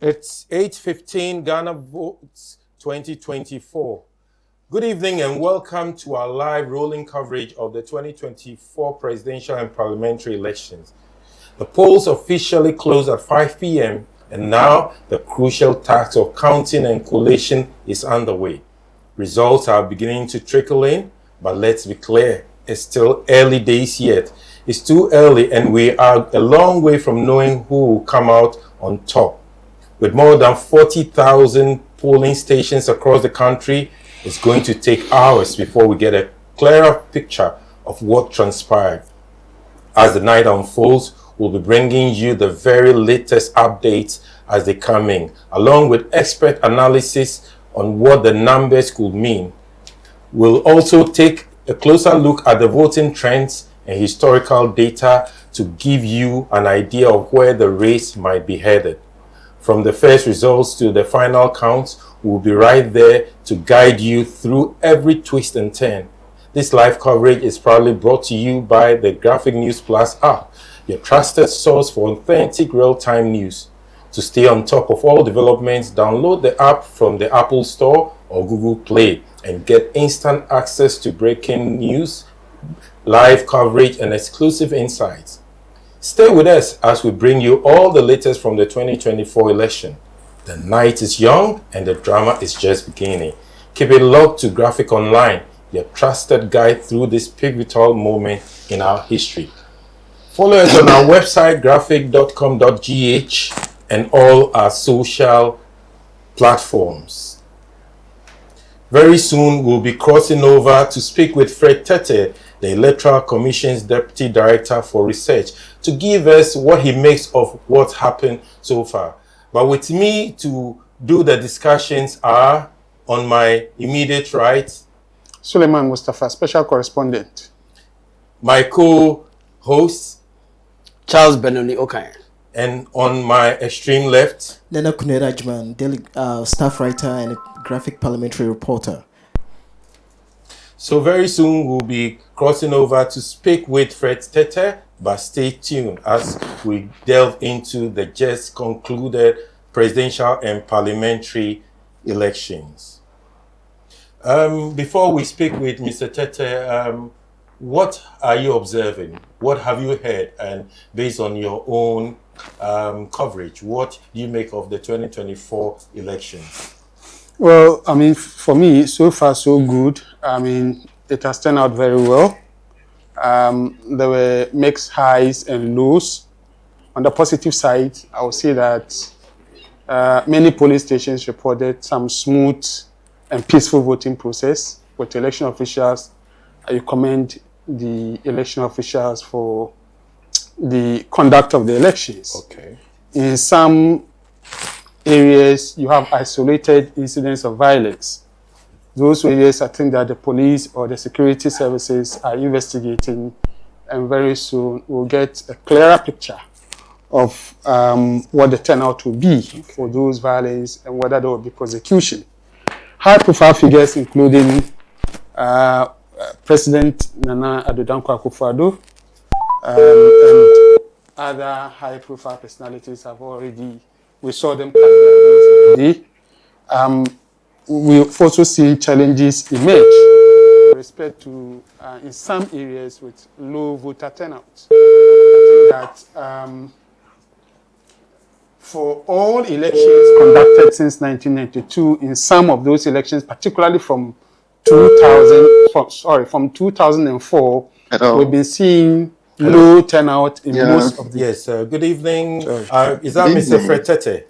It's 8:15 Ghana Votes 2024. Good evening and welcome to our live rolling coverage of the 2024 presidential and parliamentary elections. The polls officially closed at 5 p.m. and now the crucial task of counting and collation is underway. Results are beginning to trickle in, but let's be clear, it's still early days yet. It's too early and we are a long way from knowing who will come out on top. With more than 40,000 polling stations across the country, it's going to take hours before we get a clearer picture of what transpired. As the night unfolds, we'll be bringing you the very latest updates as they come in, along with expert analysis on what the numbers could mean. We'll also take a closer look at the voting trends and historical data to give you an idea of where the race might be headed. From the first results to the final counts, we'll be right there to guide you through every twist and turn. This live coverage is proudly brought to you by the Graphic News Plus app, your trusted source for authentic real-time news. To stay on top of all developments, download the app from the Apple Store or Google Play and get instant access to breaking news, live coverage, and exclusive insights. Stay with us as we bring you all the latest from the 2024 election. The night is young and the drama is just beginning. Keep it locked to Graphic Online, your trusted guide through this pivotal moment in our history. Follow us on our website, graphic.com.gh, and all our social platforms. Very soon, we'll be crossing over to speak with Fred Tete, the Electoral Commission's Deputy Director for Research, to give us what he makes of what's happened so far. But with me to do the discussions are, on my immediate right, Suleiman Mustafa, Special Correspondent. My co-host, Charles Benoni Okayan. And on my extreme left, Nana Kunerajman, staff writer and graphic parliamentary reporter. So very soon we'll be crossing over to speak with Fred Tete, but stay tuned as we delve into the just concluded presidential and parliamentary elections. Before we speak with Mr. Tete, what are you observing? What have you heard? And based on your own coverage, what do you make of the 2024 elections? Well, I mean, for me, so far so good. I mean, it has turned out very well. There were mixed highs and lows. On the positive side, I would say that many polling stations reported some smooth and peaceful voting process with election officials. I commend the election officials for the conduct of the elections. Okay. In some areas, you have isolated incidents of violence. Those areas, I think that the police or the security services are investigating, and very soon we'll get a clearer picture of what the turnout will be for those violence and whether there will be prosecution. High-profile figures, including President Nana Addo Dankwa Akufo-Addo and other high-profile personalities have already. We saw them already. We've also seen challenges emerge with respect to, in some areas, with low voter turnout. I think that for all elections conducted since 1992, in some of those elections, particularly from 2004, we've been seeing low turnout in most of the... Yes, good evening. Is that Mr. Fred Tete?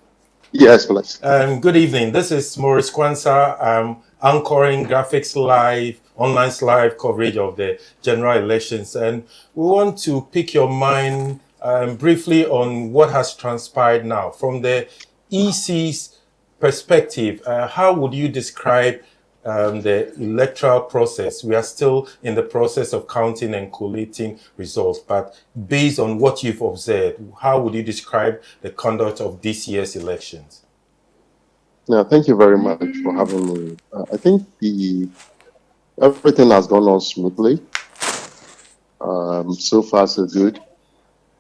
Yes, please. Good evening. This is Maurice Kwanzaa. I'm anchoring Graphics Live, online live coverage of the general elections. And we want to pick your mind briefly on what has transpired now. From the EC's perspective, how would you describe the electoral process? We are still in the process of counting and collating results, but based on what you've observed, how would you describe the conduct of this year's elections? Yeah, thank you very much for having me. I think everything has gone on smoothly. So far, so good.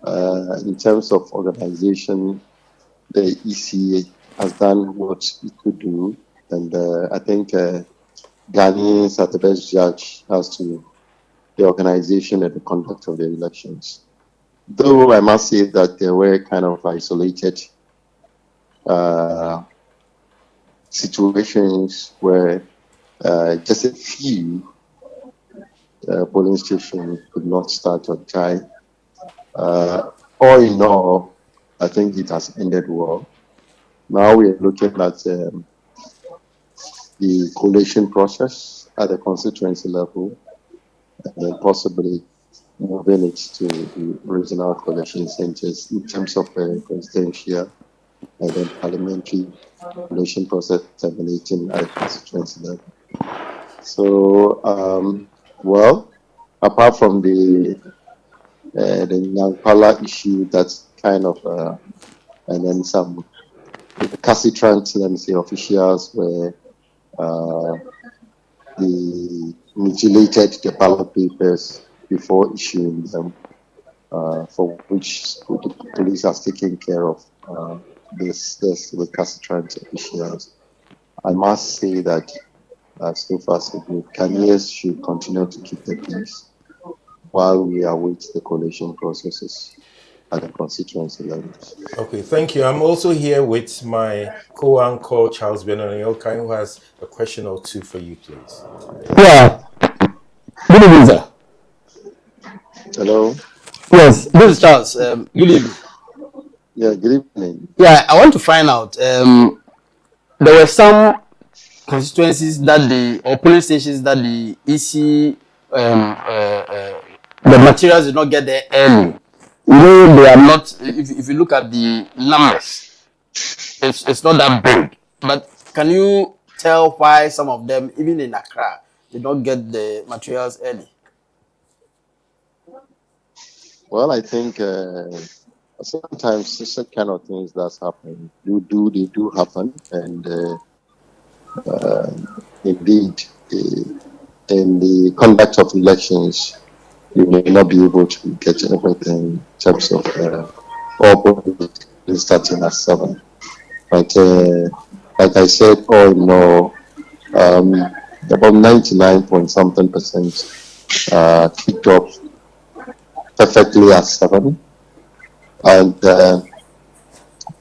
In terms of organization, the EC has done what it could do, and I think Ghanaians are the best judge as to the organization and the conduct of the elections. Though I must say that there were kind of isolated situations where just a few polling stations could not start on time. All in all, I think it has ended well. Now we are looking at the collation process at the constituency level, and then possibly moving it to the regional collation centers in terms of presidential and then parliamentary collation process terminating at the constituency level. So, well, apart from the Nampala issue, that's kind of, and then some recalcitrant, let me say, officials where they mutilated the ballot papers before issuing them, for which the police has taken care of this recalcitrant officials. I must say that so far so good. Ghanaians should continue to keep the peace while we await the collation processes at the constituency level. Okay, thank you. I'm also here with my co-anchor, Charles Benonioka, who has a question or two for you, please. Yeah. Good evening, sir. Hello? Yes, this is Charles. Good evening. Yeah, good evening. Yeah, I want to find out. There were some constituencies that or polling stations that the EC, the materials did not get there early. No, they are not. If you look at the numbers, it's not that big. But can you tell why some of them, even in Accra, did not get the materials early? Well, I think sometimes such kind of things that happen. They do happen, and indeed, in the conduct of elections, you may not be able to get everything in terms of all starting at 7. But like I said, all in all, about 99 point something % kicked off perfectly at 7. And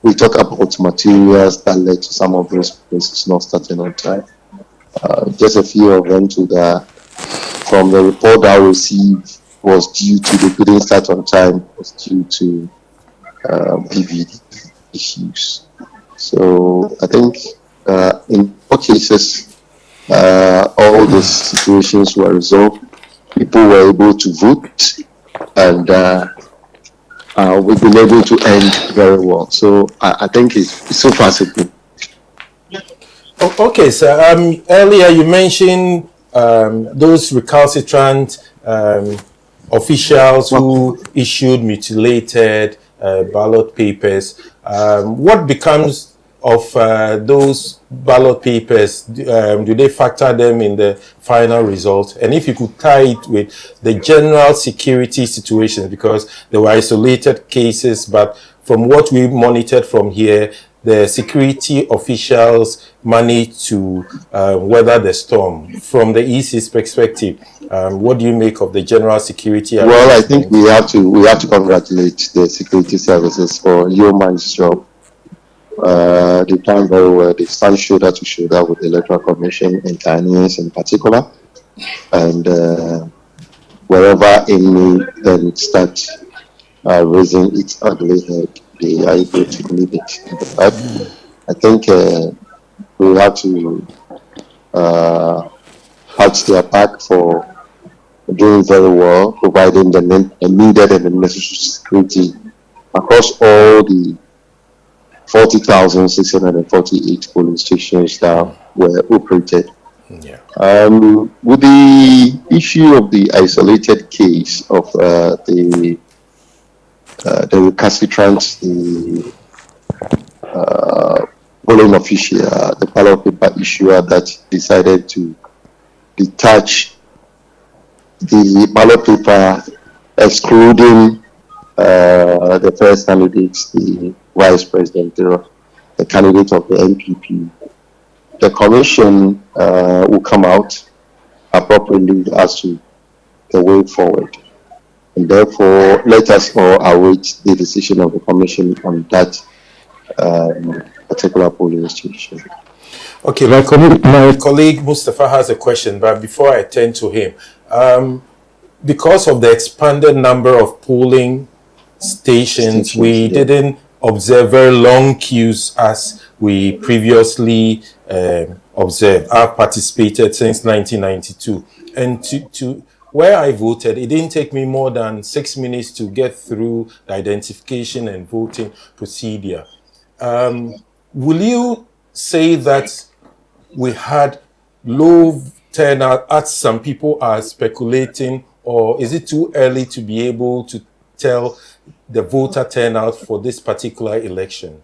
we talk about materials that led to some of those places not starting on time. Just a few of them from the report that I received was due to the couldn't start on time, was due to BVD issues. So I think in all cases, all the situations were resolved. People were able to vote, and we've been able to end very well. So I think it's so far so good. Okay, sir. Earlier you mentioned those recalcitrant officials who issued mutilated ballot papers. What becomes of those ballot papers? Do they factor them in the final result? And if you could tie it with the general security situation, because there were isolated cases, but from what we monitored from here, the security officials managed to weather the storm. From the EC's perspective, what do you make of the general security? Well, I think we have to congratulate the security services for yeoman's job. They've done very well. They stand shoulder to shoulder with the Electoral Commission and Ghanaians in particular. And wherever any then start raising its ugly head, they are able to leave it. But I think we have to patch their back for doing very well, providing the needed and the necessary security across all the 40,648 polling stations that were operated. Yeah. With the issue of the isolated case of the recalcitrant, the polling official, the ballot paper issuer that decided to detach the ballot paper, excluding the first candidates, the vice president. the candidate of the NPP, the commission will come out appropriately as to the way forward. And therefore, let us all await the decision of the commission on that particular polling station. Okay, my colleague Mustafa has a question, but before I turn to him, because of the expanded number of polling stations, we didn't observe very long queues as we previously observed. I've participated since 1992, and to where I voted, it didn't take me more than 6 minutes to get through the identification and voting procedure. Will you say that we had low turnout, as some people are speculating, or is it too early to be able to tell the voter turnout for this particular election?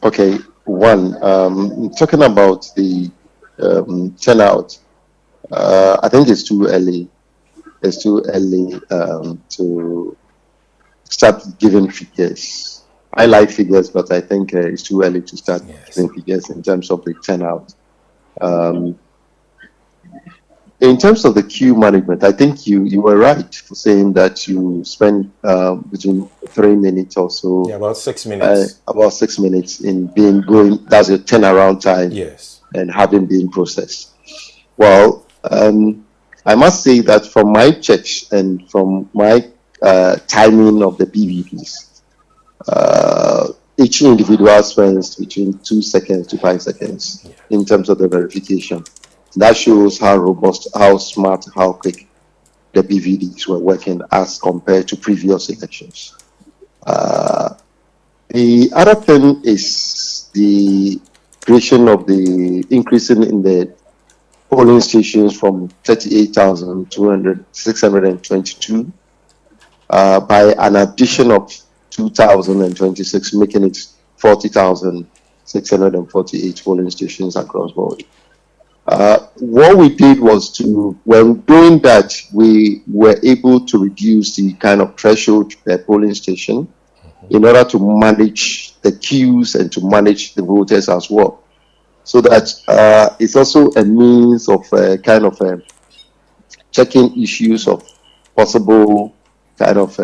Okay, talking about the turnout, I think it's too early. It's too early to start giving figures. I like figures, but I think it's too early to start giving figures in terms of the turnout. In terms of the queue management, I think you were right for saying that you spend between 3 minutes or so. Yeah, about 6 minutes. About 6 minutes in going. That's a turnaround time. Yes. And having been processed. Well, I must say that from my checks and from my timing of the BVPs, each individual spends between 2 seconds to 5 seconds in terms of the verification. That shows how robust, how smart, how quick the BVDs were working as compared to previous elections. The other thing is the creation of the increasing in the polling stations from 38,622 by an addition of 2,026, making it 40,648 polling stations across board. What we did was when doing that, we were able to reduce the kind of threshold per polling station in order to manage the queues and to manage the voters as well. So that it's also a means of checking issues of possible kind of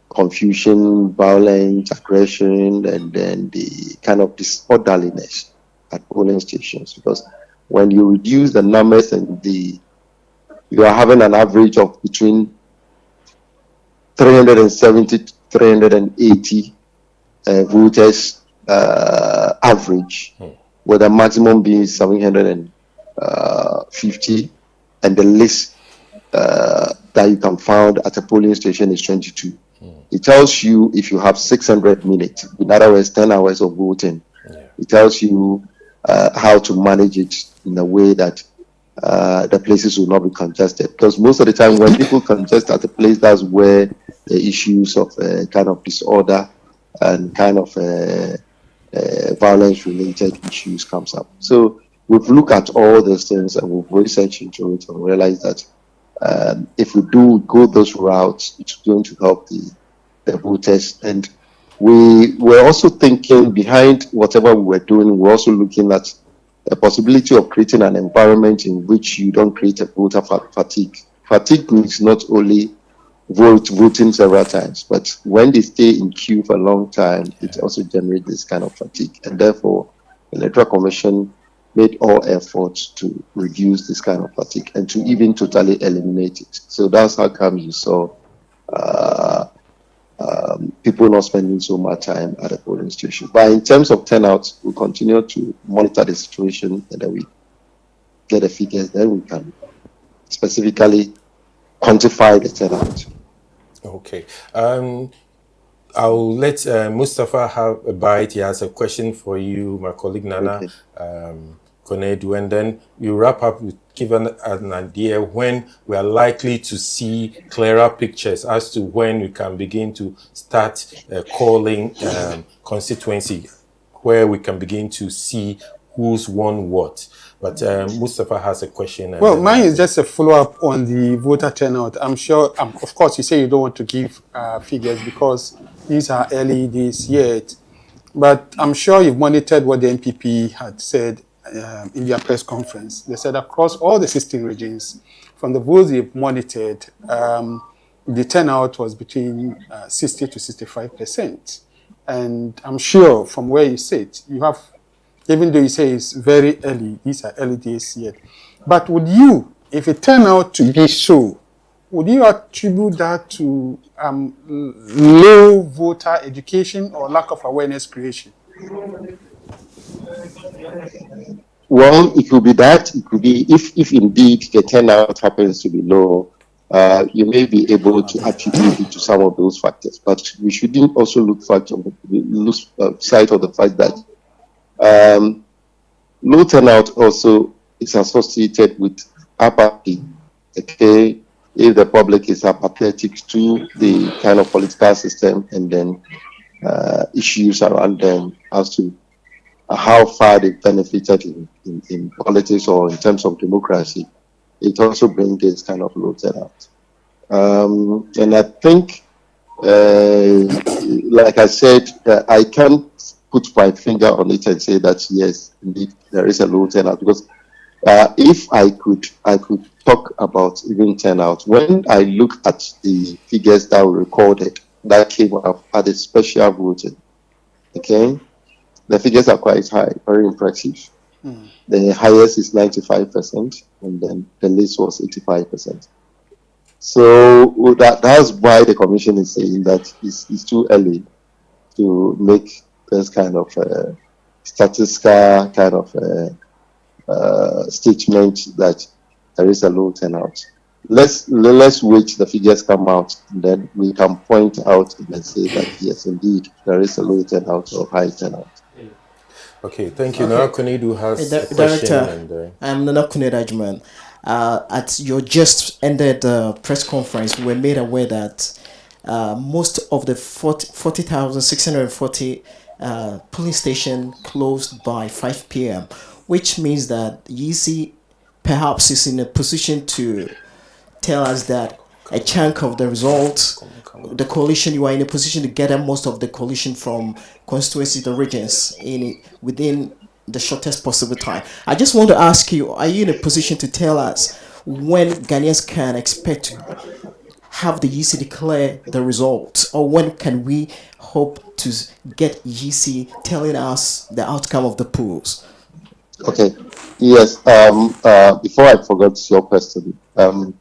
confusion, violence, aggression, and then the kind of disorderliness at polling stations. Because when you reduce the numbers and you are having an average of between 370 to 380 voters average, with a maximum being 750, and the least that you can find at a polling station is 22. It tells you if you have 600 minutes, in other words, 10 hours of voting. It tells you how to manage it in a way that the places will not be congested. Because most of the time when people congest at a place, that's where the issues of kind of disorder and kind of violence-related issues comes up. So we've looked at all those things and we've researched into it and realized that if we do go those routes, it's going to help the voters. And we were also thinking behind whatever we were doing, we're also looking at the possibility of creating an environment in which you don't create a voter fatigue. Fatigue means not only voting several times, but when they stay in queue for a long time, it also generates this kind of fatigue. And therefore, the Electoral Commission made all efforts to reduce this kind of fatigue and to even totally eliminate it. So that's how come you saw people not spending so much time at the polling station. But in terms of turnout, we'll continue to monitor the situation and then we get the figures, then we can specifically quantify the turnout. Okay. I'll let Mustafa have a bite. He has a question for you, my colleague Nana Konedu, and then you wrap up with giving an idea when we are likely to see clearer pictures as to when we can begin to start calling constituency, where we can begin to see who's won what. But Mustafa has a question. Well, mine is just a follow-up on the voter turnout. I'm sure, of course, you say you don't want to give figures because these are early days yet. But I'm sure you've monitored what the NPP had said in their press conference. They said across all the 16 regions, from the votes they've monitored, the turnout was between 60 to 65%. And I'm sure from where you sit, you have, even though you say it's very early, these are early days yet, but would you, if it turned out to be so, would you attribute that to low voter education or lack of awareness creation? Well, it could be that. It could be if indeed the turnout happens to be low, you may be able to attribute it to some of those factors. But we shouldn't also lose sight of the fact that low turnout also is associated with apathy. Okay, if the public is apathetic to the kind of political system and then issues around them as to how far they benefited in politics or in terms of democracy, it also brings this kind of low turnout. And I think, like I said, I can't put my finger on it and say that yes, indeed there is a low turnout, because if I could talk about even turnout. When I look at the figures that were recorded that came up at the special voting, okay, the figures are quite high, very impressive. The highest is 95%, and then the least was 85%. So that's why the commission is saying that it's too early to make this kind of statistical kind of statement that there is a low turnout. Let's wait the figures come out, and then we can point out and say that yes, indeed, there is a low turnout or high turnout. Okay, thank you. Okay. Now Kunidu has a question. Director, I'm Nana Kunedajman. At your just ended press conference, we were made aware that most of the 40,640 polling station closed by 5 p.m., which means that YEC perhaps is in a position to tell us that a chunk of the results, the coalition, you are in a position to gather most of the coalition from constituencies, the regions, within the shortest possible time. I just want to ask you, are you in a position to tell us when Ghanaians can expect to have the YEC declare the results, or when can we hope to get YEC telling us the outcome of the polls? Okay. Yes. Before I forgot your question, I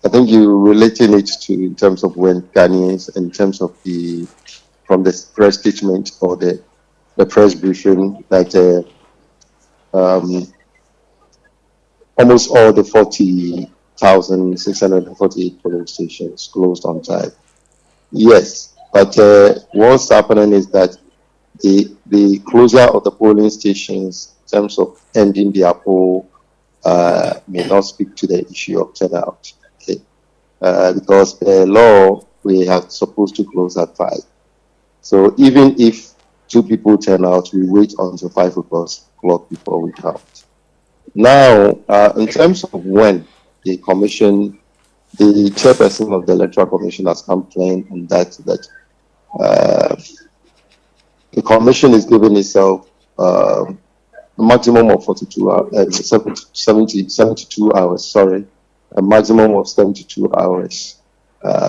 think you relating it to in terms of when Ghanaians, in terms of from the press statement or the press briefing, that almost all the 40,648 polling stations closed on time. Yes, but what's happening is that the closure of the polling stations in terms of ending their poll may not speak to the issue of turnout. Okay, because the law, we are supposed to close at 5. So even if 2 people turn out, we wait until 5 o'clock before we count. Now, in terms of when the commission, the chairperson of the Electoral Commission has complained on that the commission is giving itself a maximum of 72 hours, sorry, a maximum of 72 hours.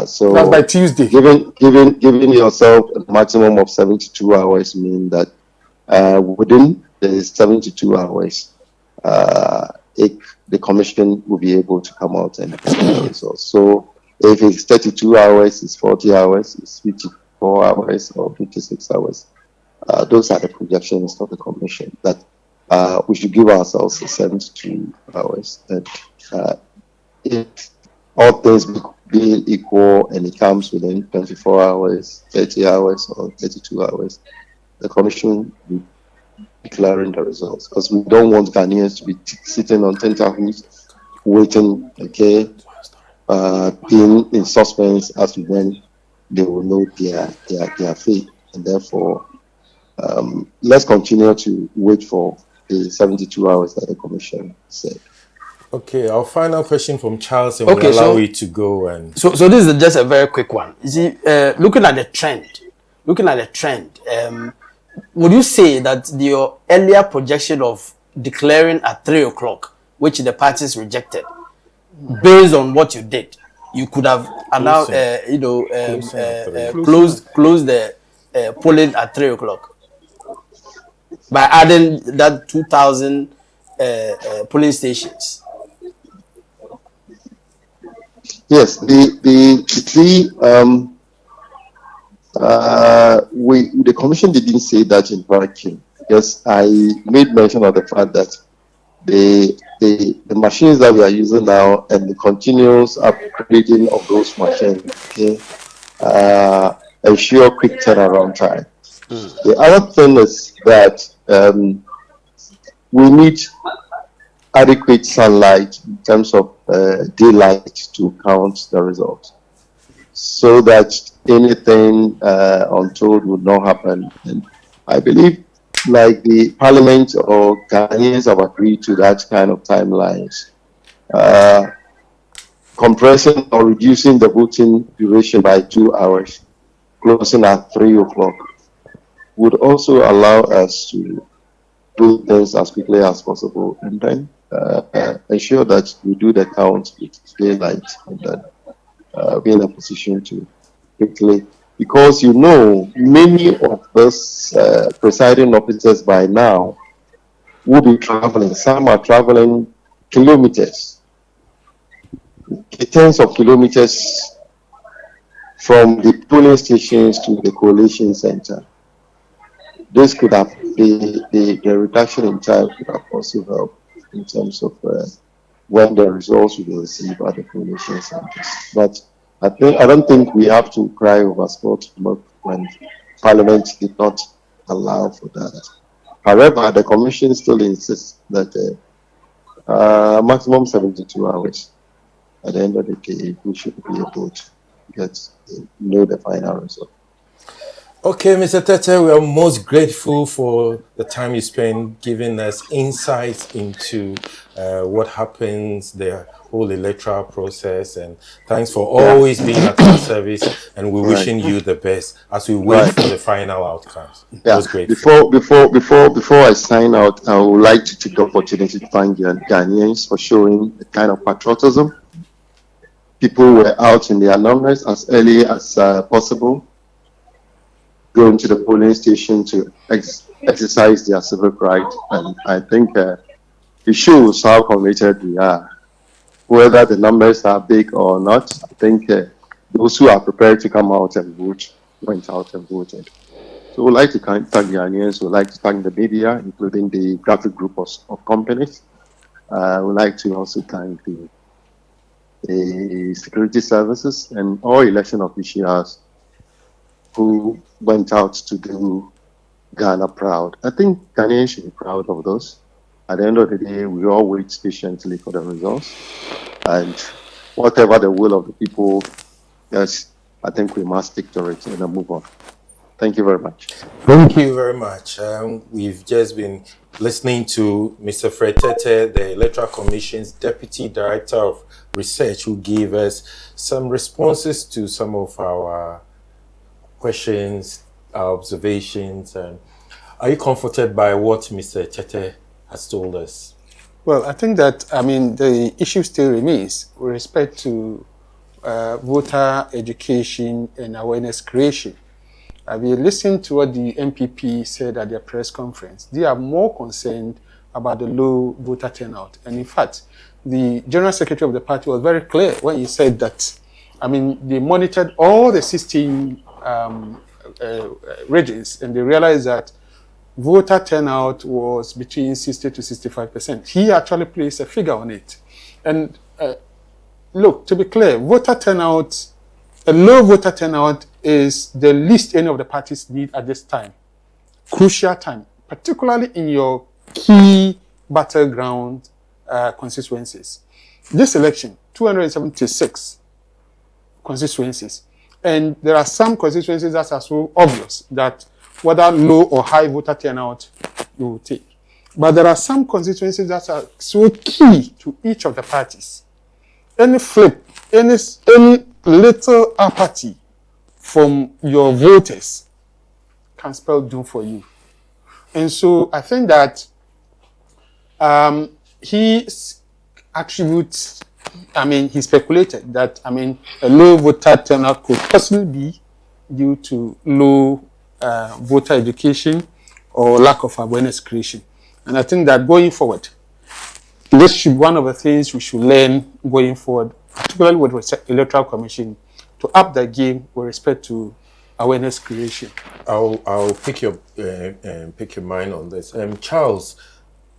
So that's by Tuesday. Giving yourself a maximum of 72 hours mean that within the 72 hours, the commission will be able to come out and get the results. So if it's 32 hours, it's 40 hours, it's 54 hours, or 56 hours. Those are the projections of the commission that we should give ourselves 72 hours. And if all things being equal and it comes within 24 hours, 30 hours, or 32 hours, the commission will be declaring the results, because we don't want Ghanaians to be sitting on tenterhooks waiting, okay, being in suspense as to when they will know their fate. And therefore, let's continue to wait for the 72 hours that the commission said. Okay, our final question from Charles, and we'll allow you to go. And so this is just a very quick one. You see, looking at the trend, would you say that your earlier projection of declaring at 3 o'clock, which the parties rejected, based on what you did, you could have announced, closed the polling at 3 o'clock by adding that 2,000 polling stations? Yes, the commission didn't say that in vacuum. Yes, I made mention of the fact that the machines that we are using now and the continuous upgrading of those machines, okay, ensure quick turnaround time. The other thing is that we need adequate sunlight in terms of daylight to count the results, so that anything untold would not happen. And I believe, like the Parliament or Ghanaians have agreed to that kind of timelines. Compressing or reducing the voting duration by 2 hours, closing at 3 o'clock, would also allow us to do things as quickly as possible, and then ensure that we do the count with daylight, and then be in a position to quickly, because many of those presiding officers by now will be traveling. Some are traveling kilometers, tens of kilometers from the polling stations to the collation center. This could have the reduction in time could have also helped in terms of when the results will be received at the collation centers. But I don't think we have to cry over sport when Parliament did not allow for that. However, the Commission still insists that maximum 72 hours. At the end of the day, we should be able to know the final result. Okay, Mr. Tete, we are most grateful for the time you spent giving us insights into what happens, the whole electoral process, and thanks for always being at our service, and we're wishing you the best as we wait for the final outcomes. Yeah. Most grateful. Before I sign out, I would like to take the opportunity to thank Ghanaians for showing the kind of patriotism. People were out in their numbers as early as possible, going to the polling station to exercise their civic right, and I think it shows how committed we are. Whether the numbers are big or not, I think those who are prepared to come out and vote went out and voted. So we'd like to thank the Ghanaians. We'd like to thank the media, including the graphic group of companies. We'd like to also thank the security services and all election officials who went out to do Ghana proud. I think Ghanaians should be proud of those. At the end of the day, we all wait patiently for the results. And whatever the will of the people, yes, I think we must stick to it and then move on. Thank you very much. Thank you very much. We've just been listening to Mr. Fred Tete, the Electoral Commission's Deputy Director of Research, who gave us some responses to some of our questions, our observations. Are you comforted by what Mr. Tete has told us? Well, I think that, the issue still remains with respect to voter education and awareness creation. We listened to what the MPP said at their press conference. They are more concerned about the low voter turnout. And in fact, the General Secretary of the party was very clear when he said that, they monitored all the 16 regions, and they realized that voter turnout was between 60 to 65%. He actually placed a figure on it. And look, to be clear, a low voter turnout is the least any of the parties need at this time. Crucial time, particularly in your key battleground constituencies. This election, 276 constituencies. And there are some constituencies that are so obvious that whether low or high voter turnout you will take. But there are some constituencies that are so key to each of the parties. Any flip, any little apathy from your voters can spell doom for you. And so I think that he attributes, he speculated that, a low voter turnout could possibly be due to low voter education or lack of awareness creation. And I think that going forward, this should be one of the things we should learn going forward, particularly with the Electoral Commission, to up the game with respect to awareness creation. I'll pick your mind on this. Charles,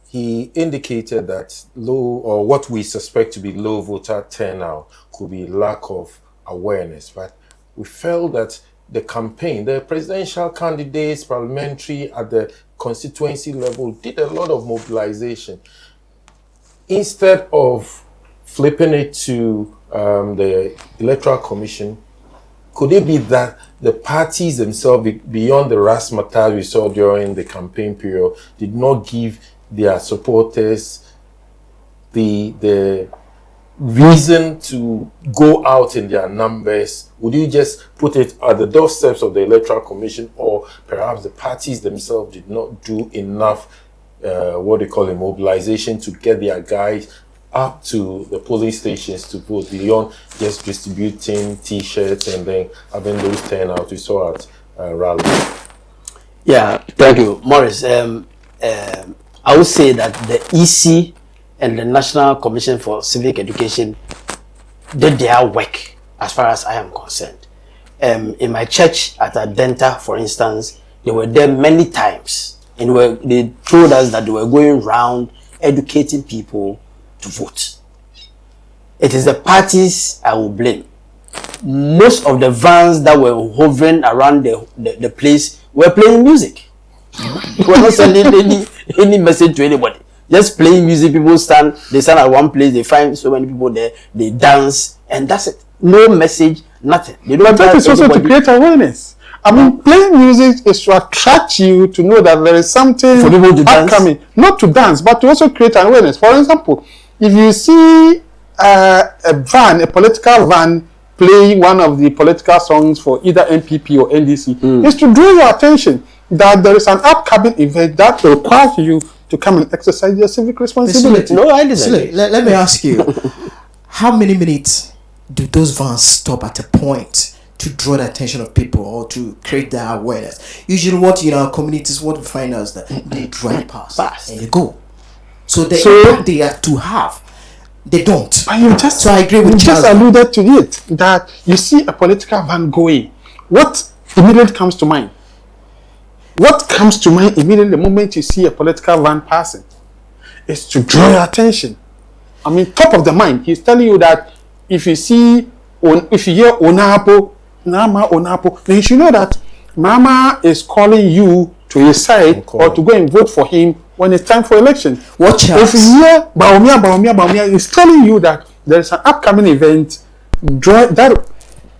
he indicated that low, or what we suspect to be low voter turnout, could be lack of awareness. But we felt that the campaign, the presidential candidates, parliamentary, at the constituency level, did a lot of mobilization. Instead of flipping it to the Electoral Commission, could it be that the parties themselves, beyond the razzmatazz we saw during the campaign period, did not give their supporters the reason to go out in their numbers? Would you just put it at the doorsteps of the Electoral Commission, or perhaps the parties themselves did not do enough what they call a mobilization to get their guys up to the polling stations to vote, beyond just distributing T-shirts and then having those turnouts we saw at rallies? Yeah, thank you, Morris. I would say that the EC and the National Commission for Civic Education did their work as far as I am concerned. In my church at Adenta, for instance, they were there many times, and they told us that they were going around educating people to vote. It is the parties I will blame. Most of the vans that were hovering around the place were playing music. They were not sending any message to anybody. Just playing music. People they stand at one place, they find so many people there, they dance, and that's it. No message, nothing. They don't. But that is also to create awareness. Playing music is to attract you to know that there is something for people to upcoming. Dance. Not to dance, but to also create awareness. For example, if you see a political van playing one of the political songs for either NPP or NDC, is to draw your attention that there is an upcoming event that requires you to come and exercise your civic responsibility. No, I disagree. Let me ask you, how many minutes do those vans stop at a point to draw the attention of people or to create their awareness? Usually what in our communities, what we find out is that they drive past and they go. So the impact they are to have, they don't. But you just, so I agree with you Charles. just alluded to it, that you see a political van going. What immediately comes to mind? What comes to mind immediately the moment you see a political van passing? Is to draw your attention. Top of the mind. He's telling you that if you hear Onapo, Nama Onapo, then you should know that Mama is calling you to his side or to go and vote for him when it's time for election. Watch out. If you hear Baumia, he's telling you that there is an upcoming event that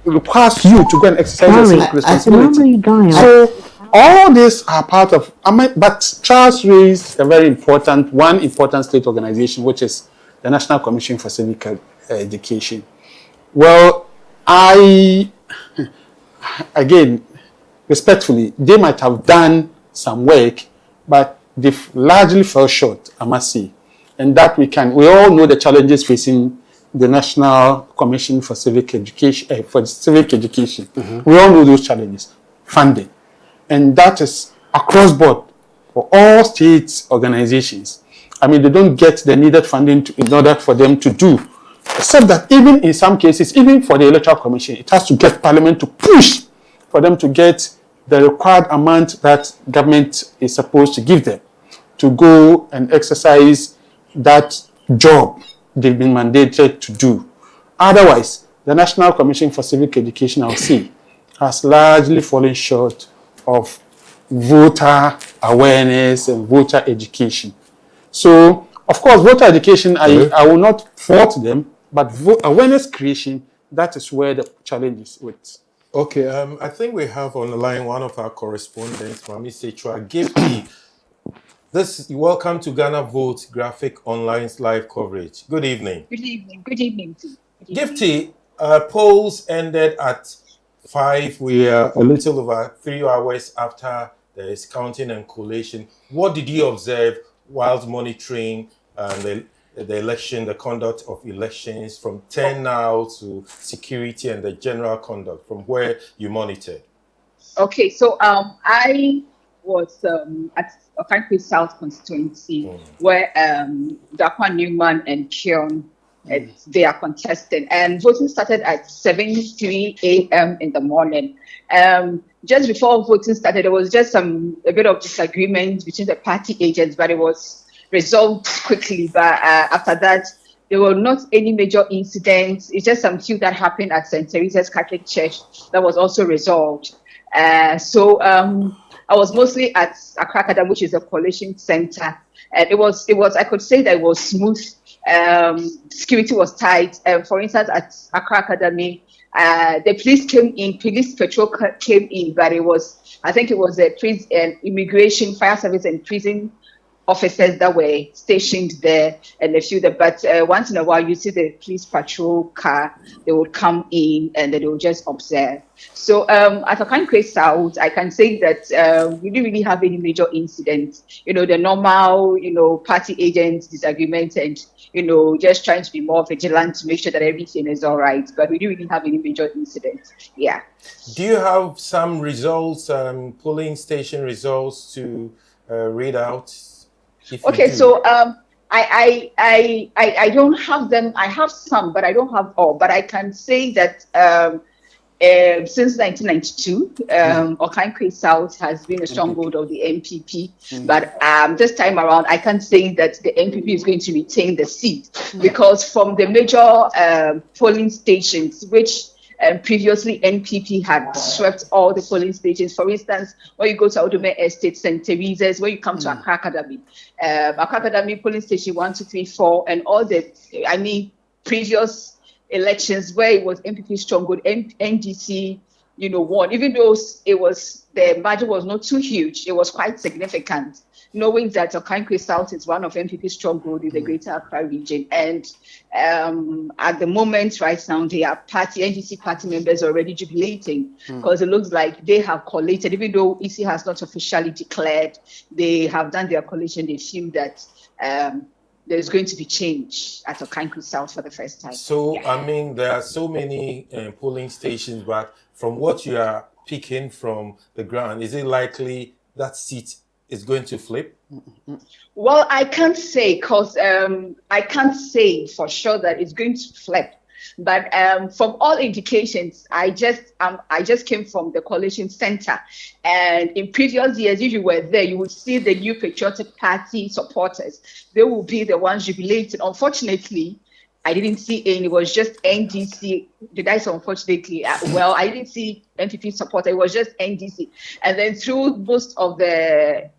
requires you to go and exercise your civic responsibility. So all these are part of, but Charles raised a very important state organization, which is the National Commission for Civic Education. Well, again, respectfully, they might have done some work, but they've largely fell short, I must say. And that we all know the challenges facing the National Commission for Civic Education, We all know those challenges. Funding. And that is across board for all state organizations. They don't get the needed funding in order for them to do. Except that even in some cases, even for the Electoral Commission, it has to get Parliament to push for them to get the required amount that government is supposed to give them to go and exercise that job they've been mandated to do. Otherwise, the National Commission for Civic Education, I'll say, has largely fallen short of voter awareness and voter education. So, of course, voter education, I will not fault them, but awareness creation, that is where the challenge is with. Okay, I think we have on the line one of our correspondents, Mami Sechua Gifty. Welcome to Ghana Vote Graphic Online's live coverage. Good evening. Good evening. Good evening. Gifty, polls ended at 5. We are a little over 3 hours after there is counting and collation. What did you observe whilst monitoring the election, the conduct of elections from turnout to security and the general conduct from where you monitored? Okay, so I was at Okankwe South constituency where Dakwan Newman and Kion they are contesting, and voting started at 7:03 a.m. in the morning. Just before voting started, there was just a bit of disagreement between the party agents, but it was resolved quickly. But after that, there were not any major incidents. It's just some few that happened at St. Teresa's Catholic Church that was also resolved. So I was mostly at Accra Academy, which is a coalition center, and it was I could say that it was smooth. Security was tight. For instance, at Accra Academy, the police patrol came in, but I think it was immigration, fire service, and prison officers that were stationed there, and a few that. But once in a while, you see the police patrol car. They would come in and they would just observe. So at Okankwe South, I can say that we didn't really have any major incidents. The normal, party agents disagreements, and just trying to be more vigilant to make sure that everything is all right. But we didn't really have any major incidents. Yeah. Do you have some results, polling station results to read out? Okay, so I don't have them. I have some, but I don't have all. But I can say that since 1992, Okankwe South has been a stronghold of the NPP. But this time around, I can say that the NPP is going to retain the seat because from the major polling stations, which previously NPP had swept all the polling stations. For instance, when you go to Odume Estate, St. Teresa's, when you come to Accra Academy, Accra Academy polling station 1, 2, 3, 4, and all previous elections where it was NPP stronghold, NDC, won. Even though the margin was not too huge, it was quite significant. Knowing that Okankwe South is one of NPP's stronghold in the Greater Accra region, and at the moment, right now, their NDC party members are already jubilating because it looks like they have collated, even though EC has not officially declared, they have done their collation. They feel that there's going to be change at Okankwe South for the first time. So, I mean, there are so many polling stations, but from what you are picking from the ground, is it likely that seat is going to flip? Well, I can't say because I can't say for sure that it's going to flip. But from all indications, I just came from the coalition center, and in previous years, if you were there, you would see the New Patriotic Party supporters. They will be the ones jubilating. Unfortunately, I didn't see any. It was just NDC. Did I say unfortunately? Well, I didn't see NPP support. It was just NDC. And then through most of the,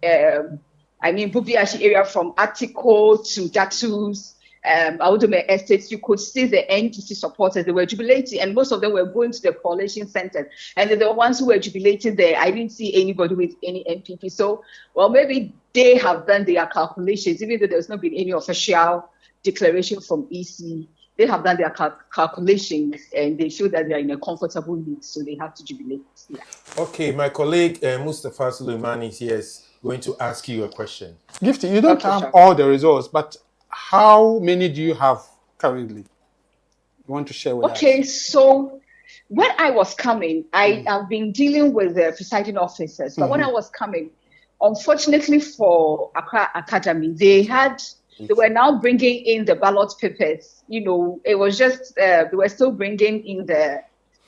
Bubiashi area from Atiko to Datus, Audome Estates, you could see the NDC supporters. They were jubilating, and most of them were going to the coalition centers. And the ones who were jubilating there, I didn't see anybody with any NPP. So, well, maybe they have done their calculations, even though there's not been any official declaration from EC. They have done their calculations and they feel that they are in a comfortable lead, so they have to jubilate. Yeah. Okay, my colleague Mustafa Suleiman is here, going to ask you a question. Gifty, you don't have all the results, but how many do you have currently? You want to share with us? Okay, so when I was coming, I have been dealing with the presiding officers, but when I was coming, unfortunately for Accra Academy, they were now bringing in the ballot papers. It was just, they were still bringing in the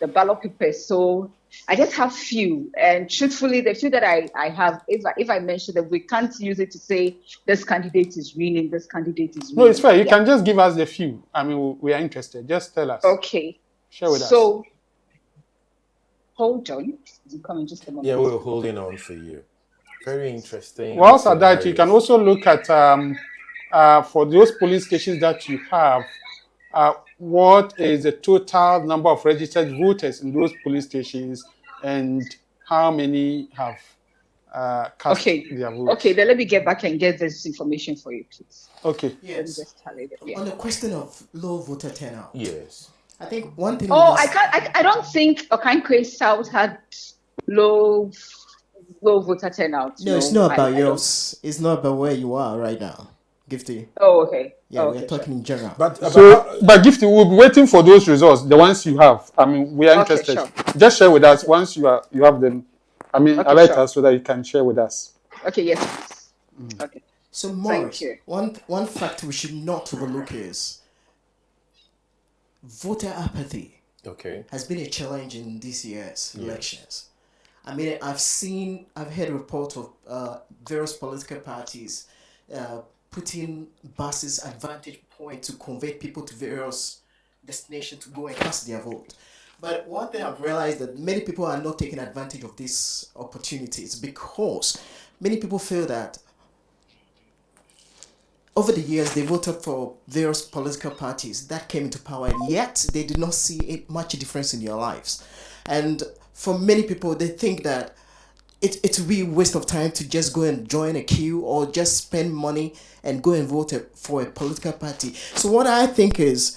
ballot papers. So I just have few. And truthfully, the few that I have, if I mention that, we can't use it to say this candidate is winning, this candidate is winning. No, it's fair. You can just give us the few. I mean, we are interested. Just tell us. Okay. Share with us. So, hold on. You come in just a moment. Yeah, we're holding on for you. Very interesting. Whilst at that, you can also look at for those polling stations that you have, what is the total number of registered voters in those polling stations, and how many have cast their votes? Okay, then let me get back and get this information for you, please. Okay. Yes. On the question of low voter turnout. Yes. I think one thing. I don't think Okankwe South had low low voter turnout. No, it's not about I don't. yours. It's not about where you are right now. Gifty. Oh, okay. Yeah, Oh, we're okay, talking in general. But So, but Gifty, we'll be waiting for those results, the ones you have. I mean, we are Okay, interested. sure. Just share with us once you have them. I mean, Okay, alert sure. us so that you can share with us. Okay, yes, please. Okay. So, Thank Morris, you. one fact we should not overlook is voter apathy okay. has been a challenge in this year's elections. I mean, I've heard reports of various political parties putting buses at vantage point to convey people to various destinations to go and cast their vote. But one thing I've realized that many people are not taking advantage of these opportunities because many people feel that over the years they voted for various political parties that came into power, yet they did not see much difference in their lives. And for many people, they think that it will be a waste of time to just go and join a queue or just spend money and go and vote for a political party. So what I think is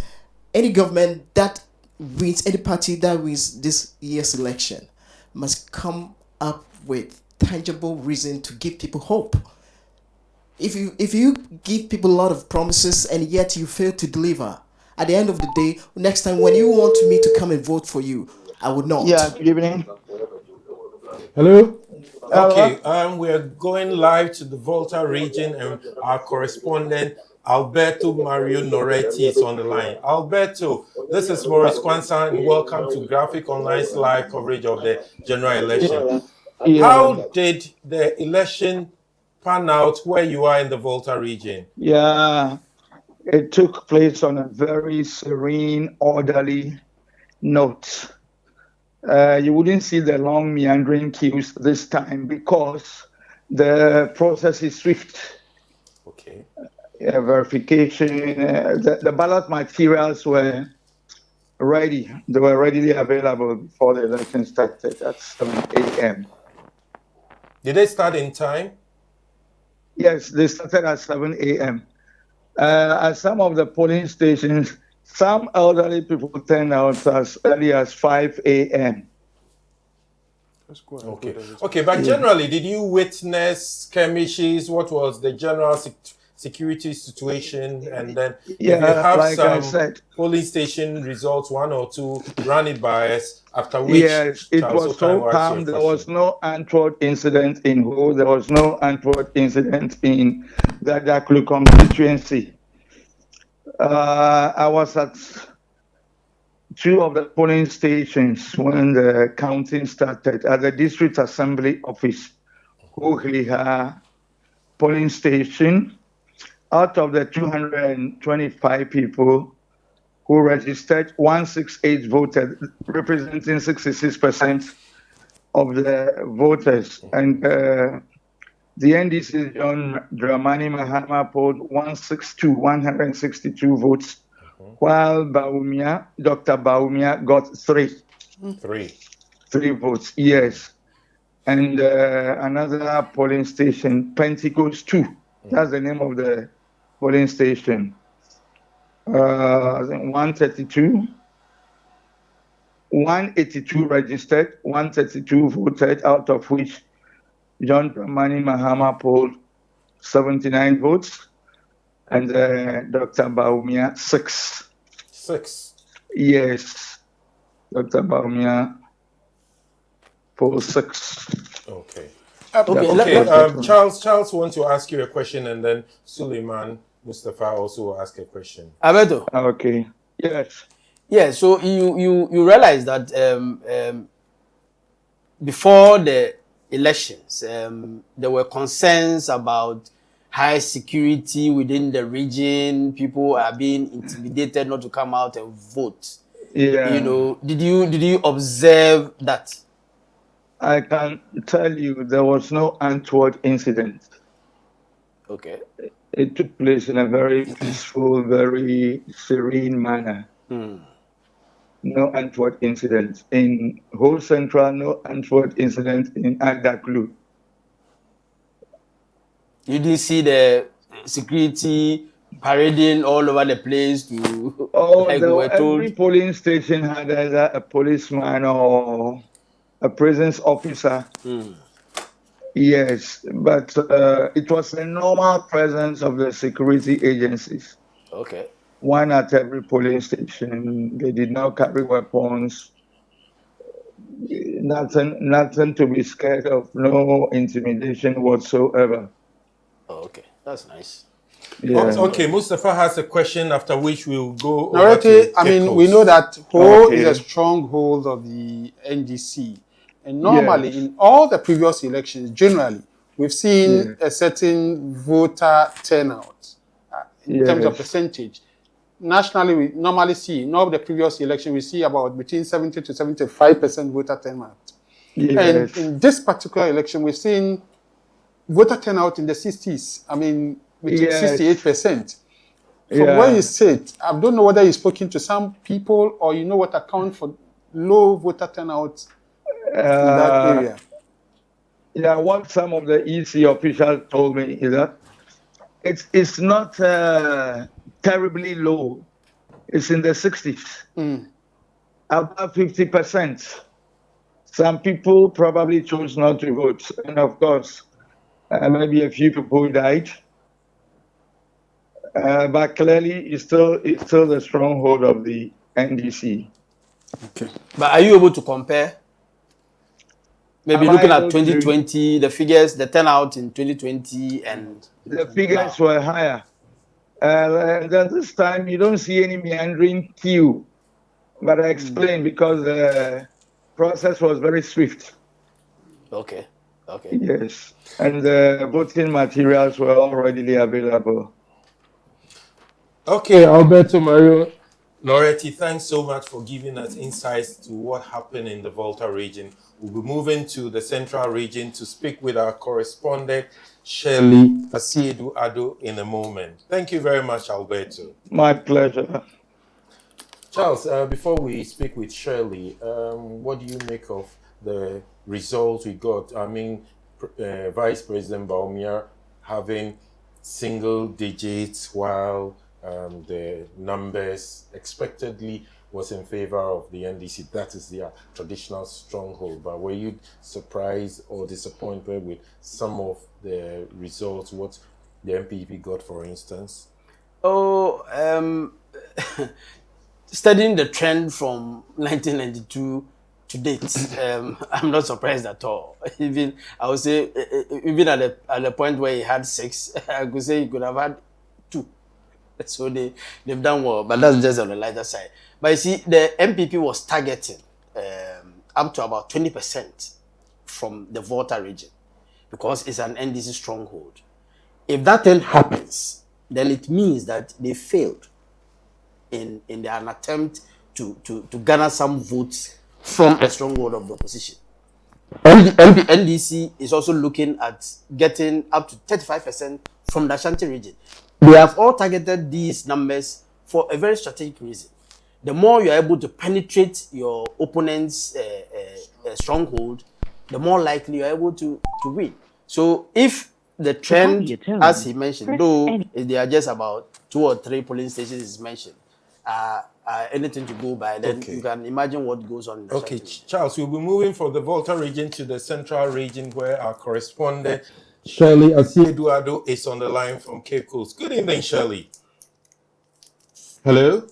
any government that wins, any party that wins this year's election must come up with tangible reason to give people hope. If you give people a lot of promises and yet you fail to deliver, at the end of the day, next time when you want me to come and vote for you, I would not. Yeah, good evening. Hello? Okay, we're going live to the Volta region, and our correspondent Alberto Mario Noretti is on the line. Alberto, this is Morris Kwanzaa, and welcome to Graphic Online's live coverage of the general election. How did the election pan out where you are in the Volta region? Yeah, it took place on a very serene, orderly note. You wouldn't see the long meandering queues this time because the process is swift. Okay. Verification, the ballot materials were ready. They were readily available before the election started at 7 a.m. Did they start in time? Yes, they started at 7 a.m. At some of the polling stations, some elderly people turned out as early as 5 a.m. Okay. Okay, but generally, did you witness skirmishes? What was the general security situation? And then if you have like I some said, polling station results, one or two, run it by us, after which yes, it Charles was Otan so will ask you a calm. There question. was no untoward incident in Ho. There was no untoward incident in the Daklu constituency. I was at two of the polling stations when the counting started at the district assembly office, Hohliha polling station. Out of the 225 people who registered, 168 voted, representing 66% of the voters. And the NDC John Dramani Mahama polled 162 votes, while Dr. Baumia got three votes, yes. And another polling station, Pentecost 2, that's the name of the polling station. I think 182 registered, 132 voted, out of which John Dramani Mahama polled 79 votes, and Dr. Baumia 6. 6. Yes, Dr. Baumia polled 6. Okay. Okay. Charles wants to ask you a question, and then Suleiman Mustafa also will ask a question. Alberto. Okay. Yes. Yeah. So you realize that before the elections, there were concerns about high security within the region. People are being intimidated not to come out and vote. Yeah. You know, did you observe that? I can tell you there was no untoward incident. Okay. It took place in a very peaceful, very serene manner. No untoward incident. In whole Central, no untoward incident in Agdaklu. You didn't see the security parading all over the place to like we were told. Every polling station had either a policeman or a presence officer Yes, but it was a normal presence of the security agencies. Okay. One at every polling station. They did not carry weapons. Nothing to be scared of. No intimidation whatsoever. Okay, that's nice. Yeah. Okay, Mustafa has a question, after which we'll go over Already, to I mean, Kekos. we know that Ho is a Okay. stronghold of the NDC. And normally, Yes. in all the previous elections, generally, we've seen Yeah. a certain voter turnout in terms of Yes. percentage. Nationally, we normally see, in all the previous election, we see about between 70 to 75% voter turnout. And Yes. in this particular election, we've seen voter turnout in the 60s. I mean, between Yes. 68%. From where you sit, I don't know whether you've spoken to some people or you know what account for low voter turnout in that area. Yeah, what some of the EC officials told me is that it's not terribly low. It's in the 60s, about 50%. Some people probably chose not to vote, and of course, maybe a few people died. But clearly, it's still the stronghold of the NDC. Okay. But are you able to compare? Maybe Am looking I at able to- 2020, the figures, the turnout in 2020, and The figures were higher. And then this time, you don't see any meandering queue. But I explained because the process was very swift. okay. Yes. And the voting materials were all readily available. Okay, Alberto Mario Loretti, thanks so much for giving us insights to what happened in the Volta region. We'll be moving to the central region to speak with our correspondent, Shirley Asiedu Ado, in a moment. Thank you very much, Alberto. My pleasure. Charles, before we speak with Shirley, what do you make of the results we got? I mean, Vice President Baumia having single digits while the numbers expectedly was in favor of the NDC. That is their traditional stronghold. But were you surprised or disappointed with some of the results, what the MPP got, for instance? Studying the trend from 1992 to date, I'm not surprised at all. Even I would say, even at the point where he had 6, I could say he could have had 2. So they've done well, but that's just on the lighter side. But you see, the MPP was targeting up to about 20% from the Volta region because it's an NDC stronghold. If that thing happens, then it means that they failed in an attempt to garner some votes from a stronghold of the opposition. NDC is also looking at getting up to 35% from the Ashanti region. They have all targeted these numbers for a very strategic reason. The more you are able to penetrate your opponent's stronghold, the more likely you are able to win. So if the trend, as he mentioned, though they are just about 2 or 3 polling stations is mentioned, anything to go by, then you can imagine what goes on in the Okay, Ashanti. Charles, we'll be moving from the Volta region to the central region where our correspondent, Shirley Asiedu Ado, is on the line from Cape Coast. Good evening, Shirley. Hello?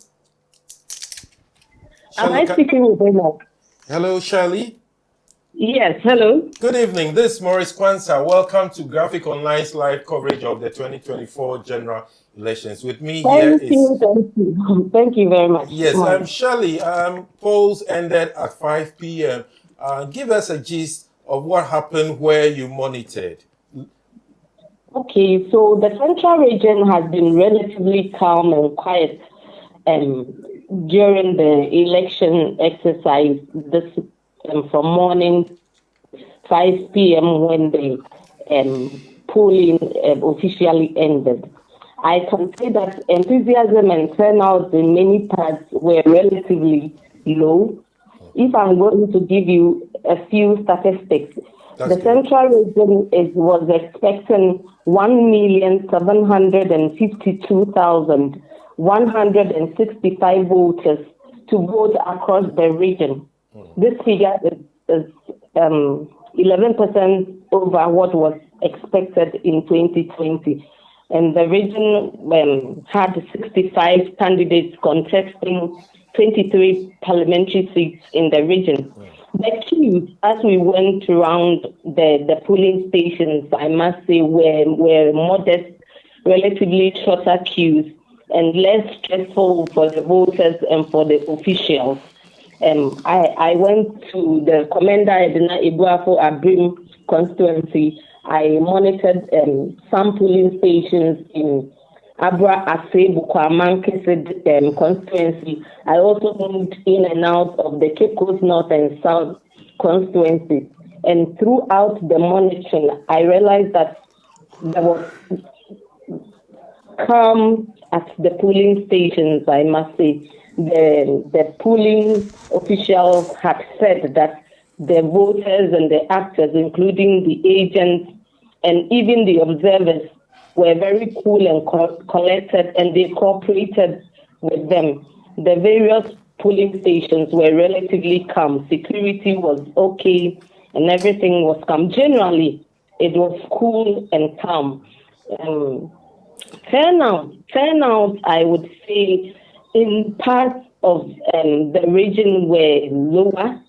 Am I speaking with Bernard? Hello, Shirley. Yes, hello. Good evening. This is Maurice Kwanzaa. Welcome to Graphic Online's live coverage of the 2024 general elections. With me here is... Thank you. Thank you very much. Yes, Shirley, polls ended at 5 p.m. Give us a gist of what happened where you monitored. Okay, so the central region has been relatively calm and quiet during the election exercise from morning 5 p.m. when the polling officially ended. I can say that enthusiasm and turnout in many parts were relatively low. If I'm going to give you a few statistics, the central region was expecting 1,752,165 voters to vote across the region. This figure is 11% over what was expected in 2020. And the region had 65 candidates contesting 23 parliamentary seats in the region. The queues, as we went around the polling stations, I must say, were modest, relatively shorter queues and less stressful for the voters and for the officials. I went to the Commander Edna Ibuafo Abrim constituency. I monitored some polling stations in Abra Ase Bukwamankese constituency. I also moved in and out of the Cape Coast North and South constituency. And throughout the monitoring, I realized that there was calm at the polling stations, I must say. The polling officials had said that the voters and the actors, including the agents and even the observers, were very cool and collected, and they cooperated with them. The various polling stations were relatively calm. Security was okay, and everything was calm. Generally, it was cool and calm. Turnout, I would say, in parts of the region were lower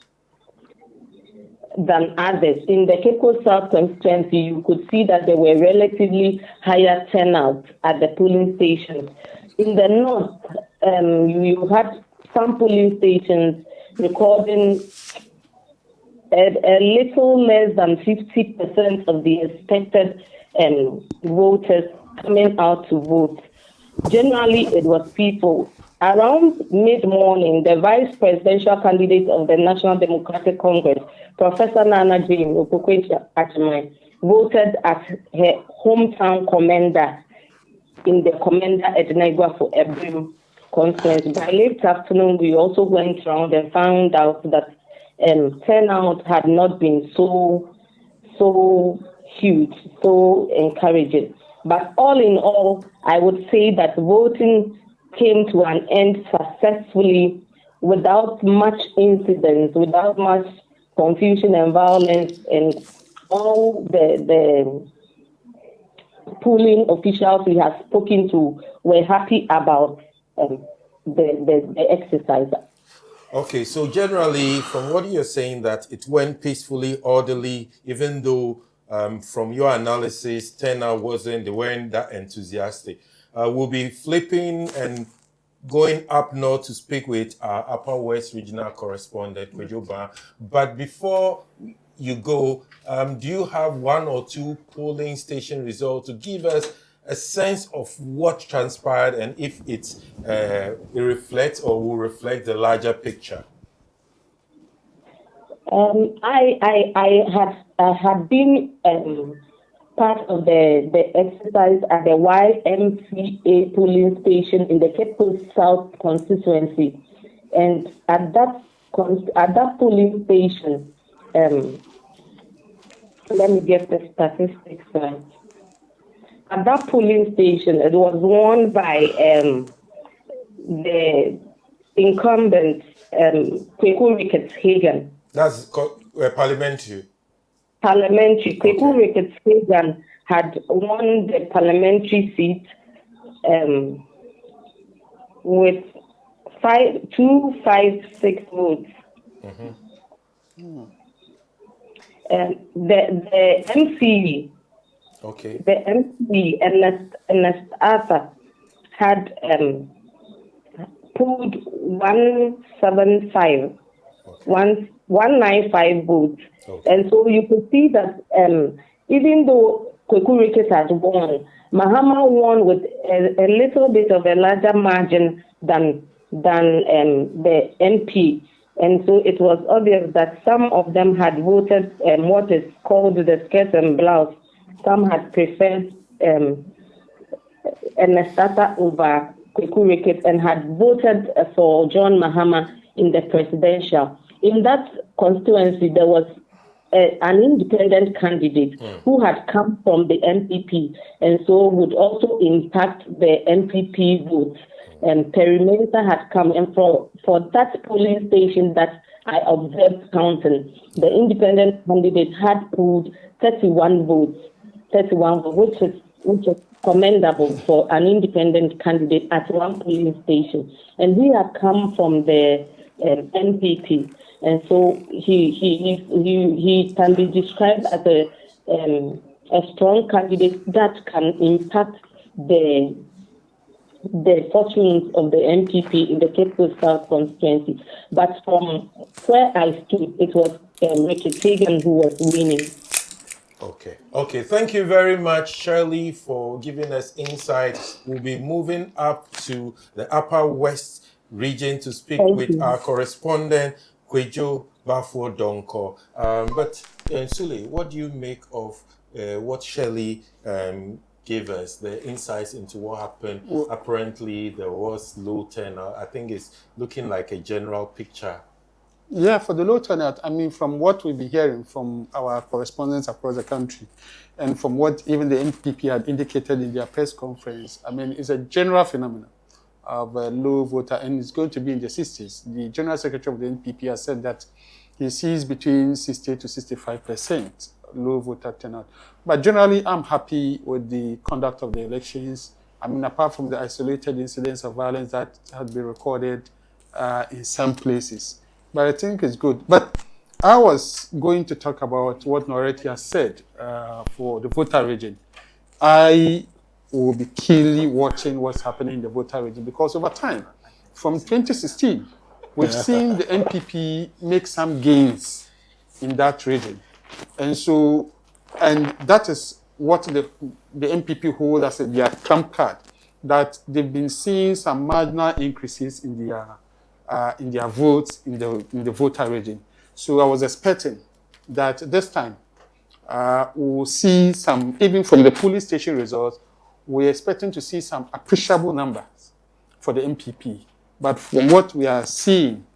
than others. In the Cape Coast South constituency, you could see that there were relatively higher turnouts at the polling stations. In the north, you had some polling stations recording a little less than 50% of the expected voters coming out to vote. Generally, it was people. Around mid-morning, the vice presidential candidate of the National Democratic Congress, Professor Nana Jane Opoku-Agyemang, voted as her hometown commander in the Commander Edna Ibuafo Abrim conference. By late afternoon, we also went around and found out that turnout had not been so huge, so encouraging. But all in all, I would say that voting came to an end successfully without much incidents, without much confusion and violence, and all the polling officials we have spoken to were happy about the exercise. Okay, so generally, from what you're saying, that it went peacefully, orderly, even though from your analysis, turnout they weren't that enthusiastic. We'll be flipping and going up north to speak with our Upper West Regional Correspondent, Kwejoba. But before you go, do you have one or two polling station results to give us a sense of what transpired and if it reflects or will reflect the larger picture? I had been part of the exercise at the YMCA polling station in the Cape Coast South constituency, and at that polling station, let me get the statistics right. At that polling station, it was won by the incumbent Kweku Ricketts-Hagan. That's parliamentary. Kweku Ricketts-Hagan had won the parliamentary seat with 256 votes. Mm-hmm. The MCV, okay, the MCV, Ernest Arthur, had pulled 195. 195 votes. Okay. And so you could see that even though Kweku Ricketts had won, Mahama won with a little bit of a larger margin than the MP. And so it was obvious that some of them had voted what is called the skirt and blouse. Some had preferred Ernestata over Kweku Ricketts and had voted for John Mahama in the presidential. In that constituency, there was an independent candidate who had come from the MPP, and so would also impact the MPP votes. And Perry Mensah had come, and for that polling station that I observed counting. The independent candidate had pulled 31 votes, which is commendable for an independent candidate at one polling station. And he had come from the NPP, and so he can be described as a strong candidate that can impact the fortunes of the MPP in the Cape Coast South constituency. But from where I stood, it was Richard Kagan who was winning. Okay. Thank you very much, Shirley, for giving us insight. We'll be moving up to the Upper West region to speak with our correspondent, Kwejo Bafo Donko. But Sule, what do you make of what Shirley gave us, the insights into what happened? Well, apparently, there was low turnout. I think it's looking like a general picture. Yeah, for the low turnout, I mean, from what we've been hearing from our correspondents across the country, and from what even the NPP had indicated in their press conference, I mean, it's a general phenomenon of low voter, and it's going to be in the 60s. The General Secretary of the NPP has said that he sees between 60 to 65% low voter turnout. But generally, I'm happy with the conduct of the elections. I mean, apart from the isolated incidents of violence that had been recorded in some places. But I think it's good. But I was going to talk about what Noreti has said for the voter region. I will be keenly watching what's happening in the voter region, because over time, from 2016, we've seen the NPP make some gains in that region. And so, and that is what the NPP hold as their trump card, that they've been seeing some marginal increases in their votes in the voter region. So I was expecting that this time we'll see some, even from the polling station results, we're expecting to see some appreciable numbers for the NPP. But from what we are seeing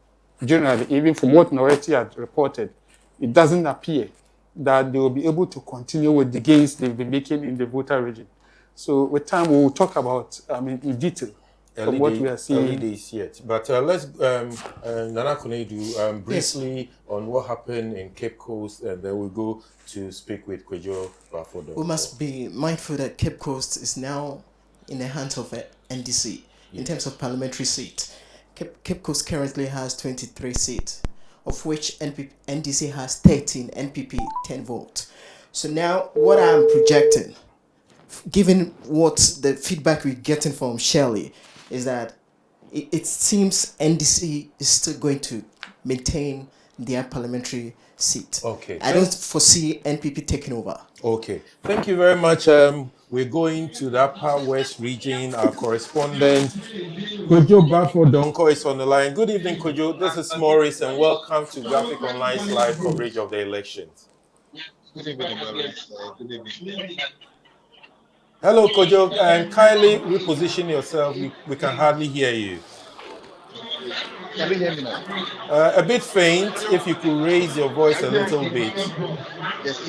generally, even from what Noreti had reported, it doesn't appear that they will be able to continue with the gains they've been making in the voter region. So with time, we will talk about, I mean, in detail, from what we are seeing. Early days yet. But let's, Nana Konedu, briefly on what happened in Cape Coast, and then we'll go to speak with Kwejo Bafodo. We must be mindful that Cape Coast is now in the hands of NDC in terms of parliamentary seat. Cape Coast currently has 23 seats, of which NDC has 13, NPP 10 votes. So now what I'm projecting, given what the feedback we're getting from Shirley, is that it seems NDC is still going to maintain their parliamentary seat. Okay. I don't foresee NPP taking over. Okay. Thank you very much. We're going to the Upper West region. Our correspondent, Kwejo Bafo Donko, is on the line. Good evening, Kwejo. This is Maurice, and welcome to Graphic Online's live coverage of the elections. Good evening, Maurice. Good evening. Hello, Kwejo, and kindly reposition yourself. We can hardly hear you. Can you hear me now? A bit faint. If you could raise your voice a little bit. Yes.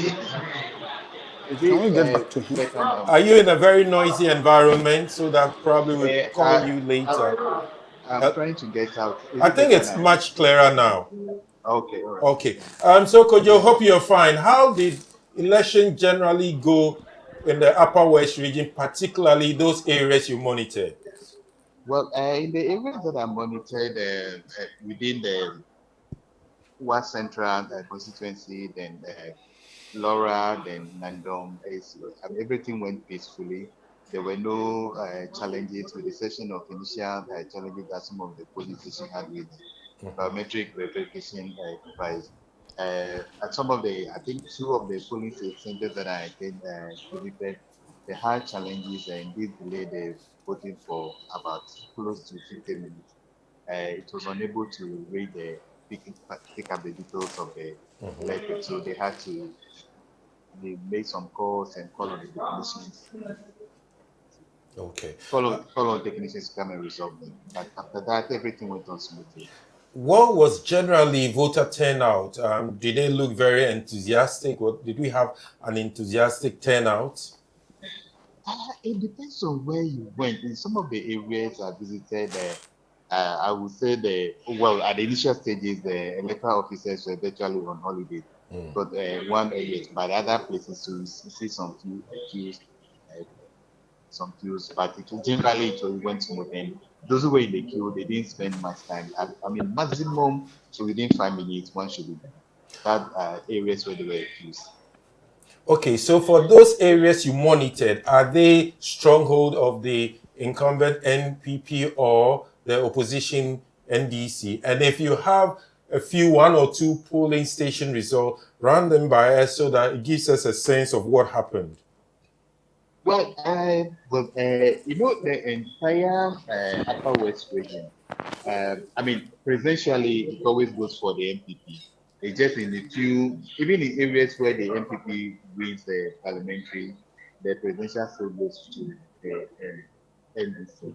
Can we get back to him? Are you in a very noisy environment, so that probably will call you later? I'm trying to get out. I think it's much clearer now. Okay. All right. Okay. So, Kwejo, hope you're fine. How did election generally go in the Upper West region, particularly those areas you monitored? Well, in the areas that I monitored within the West Central constituency, then Laura, then Nandom, everything went peacefully. There were no challenges, with the exception of initial challenges that some of the polling stations had with biometric verification device. At some of the, I think 2 of the polling centers that I visited, they had challenges and did delay the voting for about close to 50 minutes. It was unable to read pick up the details of the elected, so they had to make some calls and call on the technicians. Okay. Call on technicians to come and resolve them. But after that, everything went on smoothly. What was generally voter turnout? Did they look very enthusiastic? Did we have an enthusiastic turnout? It depends on where you went. In some of the areas I visited, I would say at the initial stages, the electoral officers were virtually on holiday, but one area, but other places you see some few queues, some queues, but generally it went smooth. And those who were in the queue, they didn't spend much time. I mean, maximum, so within 5 minutes, one should be done. That areas where they were queues. Okay, so for those areas you monitored, are they stronghold of the incumbent NPP or the opposition NDC? And if you have a few, one or two polling station results, run them by us so that it gives us a sense of what happened. Well, the entire Upper West region, I mean, presidentially, it always goes for the MPP. It's just in the few, even in areas where the MPP wins the parliamentary, the presidential still goes to the NDC.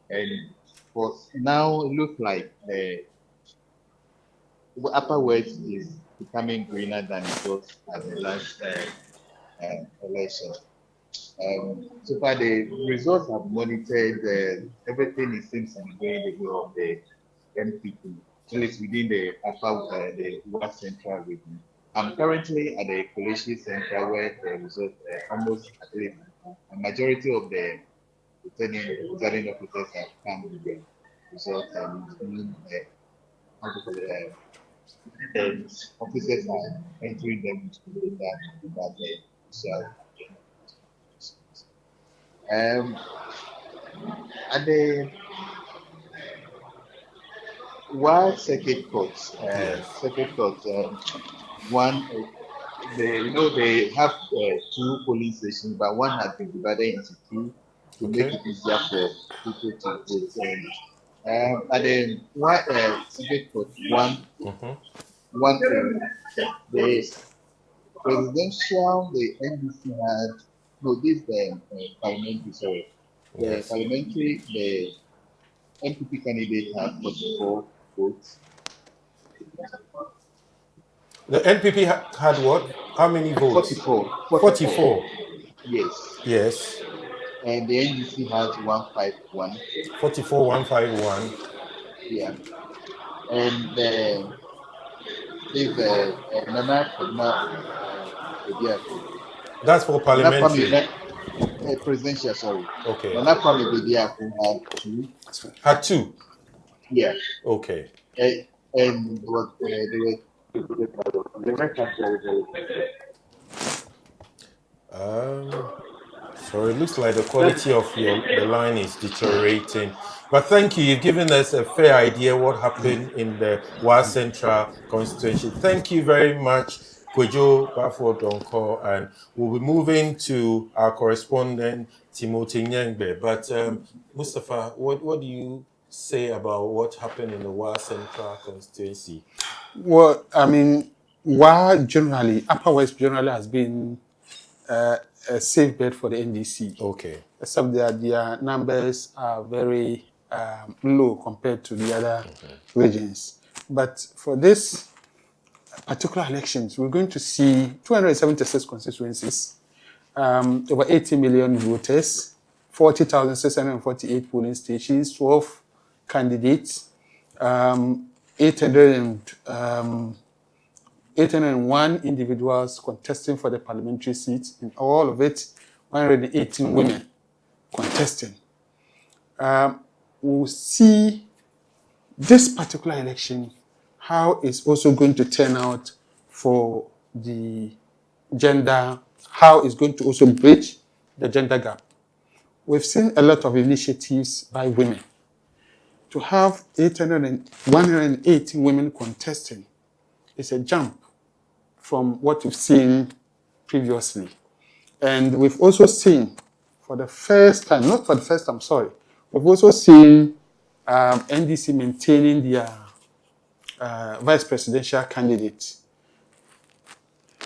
And for now, it looks like the Upper West is becoming greener than it was at the last election. So far, the results have monitored everything. It seems to be going the way of the MPP, at least within the upper, the West Central region. I'm currently at the Kolishi Center where the results almost at least a majority of the returning officers have come with the results and the officers are entering them into that so. At the circuit courts, one, they have two polling stations, but one has been divided into two to make it easier for people to vote. And at the circuit court, the presidential, the NDC had, no, this parliamentary, sorry. The parliamentary, the NPP candidate had 44 votes. The NPP had what? How many votes? 44. Yes. Yes. And the NDC has 151. 44, 151. Yeah. And there's that's for parliamentary. Presidential, sorry. Okay. Nana Kwame had two. Had two? Yeah. Okay. And what sorry, it looks like the quality of the line is deteriorating. But thank you. You've given us a fair idea what happened in the West Central constituency. Thank you very much, Kwejo Bafo-Donko. And we'll be moving to our correspondent, Timothy Nyangbe. But Mustafa, what do you say about what happened in the West Central constituency? Well, I mean, Upper West generally has been a safe bet for the NDC. Okay. Except that their numbers are very low compared to the other regions. But for this particular elections, we're going to see 276 constituencies, over 80 million voters, 40,648 polling stations, 12 candidates, 801 individuals contesting for the parliamentary seats, in all of it, 118 women contesting. We'll see this particular election, how it's also going to turn out for the gender, how it's going to also bridge the gender gap. We've seen a lot of initiatives by women. To have 118 women contesting is a jump from what we've seen previously. And we've also seen, for the first time, not for the first time, sorry, we've also seen NDC maintaining their vice presidential candidate,